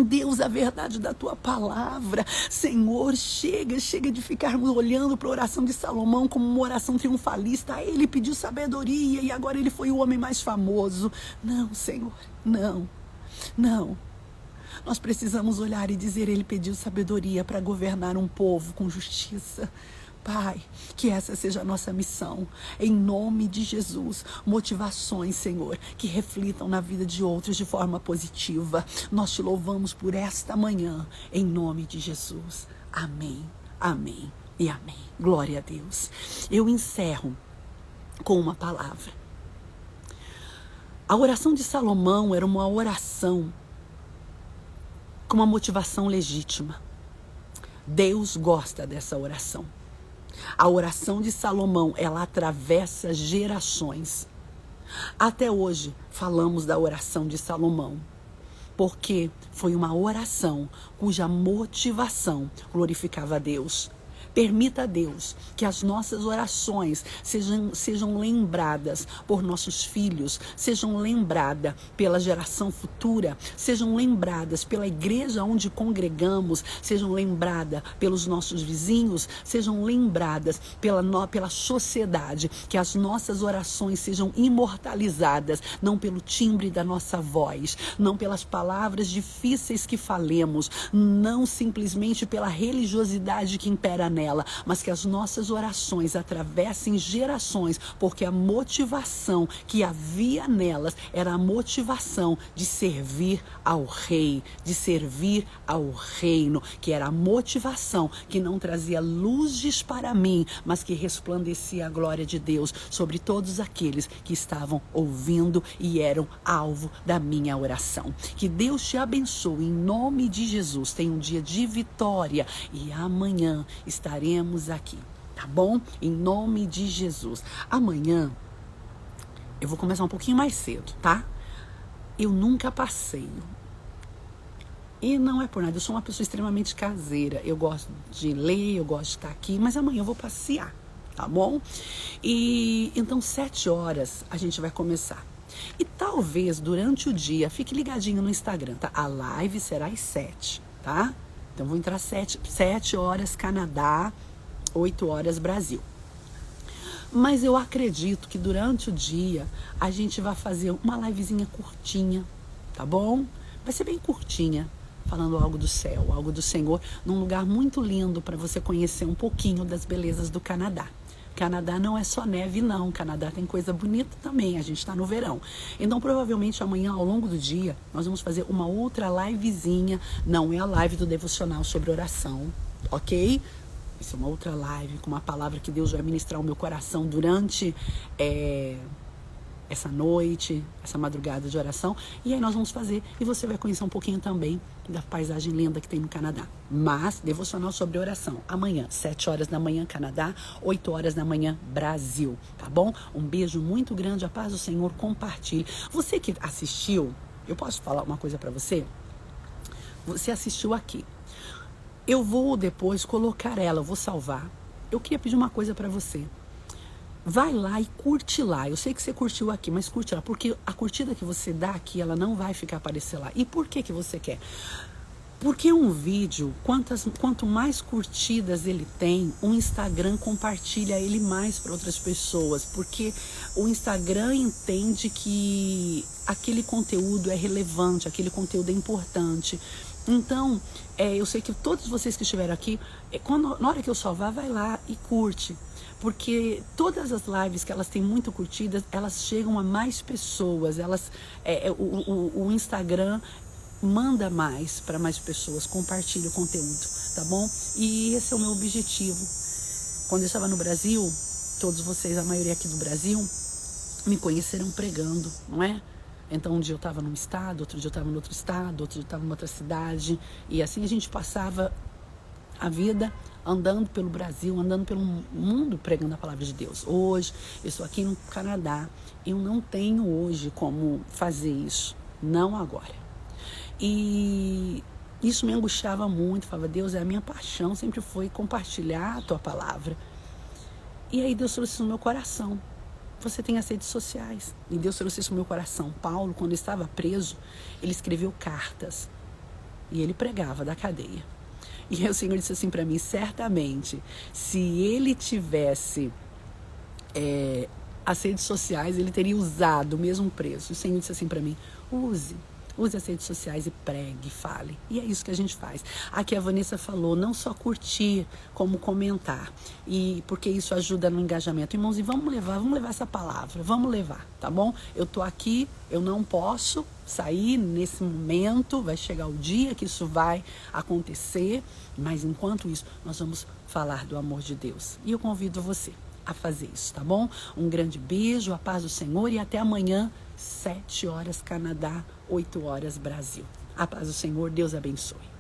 Deus, a verdade da Tua palavra. Senhor, chega de ficarmos olhando para a oração de Salomão como uma oração triunfalista. Ele pediu sabedoria e agora ele foi o homem mais famoso. Não, Senhor, não. Nós precisamos olhar e dizer: ele pediu sabedoria para governar um povo com justiça. Pai, que essa seja a nossa missão, em nome de Jesus. Motivações, Senhor, que reflitam na vida de outros de forma positiva. Nós Te louvamos por esta manhã, em nome de Jesus. Amém, amém e amém. Glória a Deus. Eu encerro com uma palavra. A oração de Salomão era uma oração com uma motivação legítima. Deus gosta dessa oração. A oração de Salomão, ela atravessa gerações. Até hoje falamos da oração de Salomão, porque foi uma oração cuja motivação glorificava a Deus. Permita a Deus que as nossas orações sejam lembradas por nossos filhos, sejam lembradas pela geração futura, sejam lembradas pela igreja onde congregamos, sejam lembradas pelos nossos vizinhos, sejam lembradas pela sociedade, que as nossas orações sejam imortalizadas, não pelo timbre da nossa voz, não pelas palavras difíceis que falemos, não simplesmente pela religiosidade que impera nela, mas que as nossas orações atravessem gerações, porque a motivação que havia nelas era a motivação de servir ao Rei, de servir ao reino, que era a motivação que não trazia luzes para mim, mas que resplandecia a glória de Deus sobre todos aqueles que estavam ouvindo e eram alvo da minha oração. Que Deus te abençoe em nome de Jesus. Tenha um dia de vitória e amanhã estaremos aqui, tá bom? Em nome de Jesus. Amanhã eu vou começar um pouquinho mais cedo, tá? Eu nunca passeio. E não é por nada, eu sou uma pessoa extremamente caseira. Eu gosto de ler, eu gosto de estar aqui, mas amanhã eu vou passear, tá bom? E então 7 horas a gente vai começar. E talvez durante o dia, fique ligadinho no Instagram, tá? A live será às 7, tá? Então vou entrar 7 horas Canadá, 8 horas Brasil. Mas eu acredito que durante o dia a gente vai fazer uma livezinha curtinha, tá bom? Vai ser bem curtinha, falando algo do céu, algo do Senhor, num lugar muito lindo para você conhecer um pouquinho das belezas do Canadá. Canadá não é só neve, não. Canadá tem coisa bonita também. A gente está no verão. Então, provavelmente, amanhã, ao longo do dia, nós vamos fazer uma outra livezinha. Não é a live do devocional sobre oração, ok? Vai ser uma outra live com uma palavra que Deus vai ministrar ao meu coração durante essa noite, essa madrugada de oração. E aí nós vamos fazer, e você vai conhecer um pouquinho também da paisagem linda que tem no Canadá. Mas, devocional sobre oração, amanhã, 7 horas da manhã, Canadá, 8 horas da manhã, Brasil, tá bom? Um beijo muito grande, a paz do Senhor, compartilhe. Você que assistiu, eu posso falar uma coisa pra você? Você assistiu aqui. Eu vou depois colocar ela, eu vou salvar. Eu queria pedir uma coisa pra você. Vai lá e curte lá. Eu sei que você curtiu aqui, mas curte lá. Porque a curtida que você dá aqui, ela não vai ficar aparecer lá. E por que você quer? Porque um vídeo, quanto mais curtidas ele tem, o Instagram compartilha ele mais para outras pessoas, porque o Instagram entende que aquele conteúdo é relevante, aquele conteúdo é importante. Então, eu sei que todos vocês que estiveram aqui, na hora que eu salvar, vai lá e curte. Porque todas as lives que elas têm muito curtidas, elas chegam a mais pessoas. O Instagram manda mais para mais pessoas, compartilha o conteúdo, tá bom? E esse é o meu objetivo. Quando eu estava no Brasil, todos vocês, a maioria aqui do Brasil, me conheceram pregando, não é? Então um dia eu estava num estado, outro dia eu estava no outro estado, outro dia eu estava em outra cidade, e assim a gente passava a vida andando pelo Brasil, andando pelo mundo pregando a palavra de Deus. Hoje eu estou aqui no Canadá, eu não tenho hoje como fazer isso, não agora. E isso me angustiava muito, falava, Deus, a minha paixão sempre foi compartilhar a tua palavra. E aí Deus trouxe isso no meu coração. Você tem as redes sociais. E Deus trouxe isso no meu coração. Paulo, quando estava preso, ele escreveu cartas. E ele pregava da cadeia. E aí o Senhor disse assim para mim, certamente, se ele tivesse as redes sociais, ele teria usado o mesmo preço. O Senhor disse assim para mim, use as redes sociais e pregue, fale. E é isso que a gente faz. Aqui a Vanessa falou, não só curtir, como comentar. E porque isso ajuda no engajamento. Irmãos, e vamos levar essa palavra, vamos levar, tá bom? Eu tô aqui, eu não posso sair nesse momento, vai chegar o dia que isso vai acontecer, mas enquanto isso, nós vamos falar do amor de Deus. E eu convido você a fazer isso, tá bom? Um grande beijo, a paz do Senhor e até amanhã, 7 horas Canadá, 8 horas Brasil. A paz do Senhor, Deus abençoe.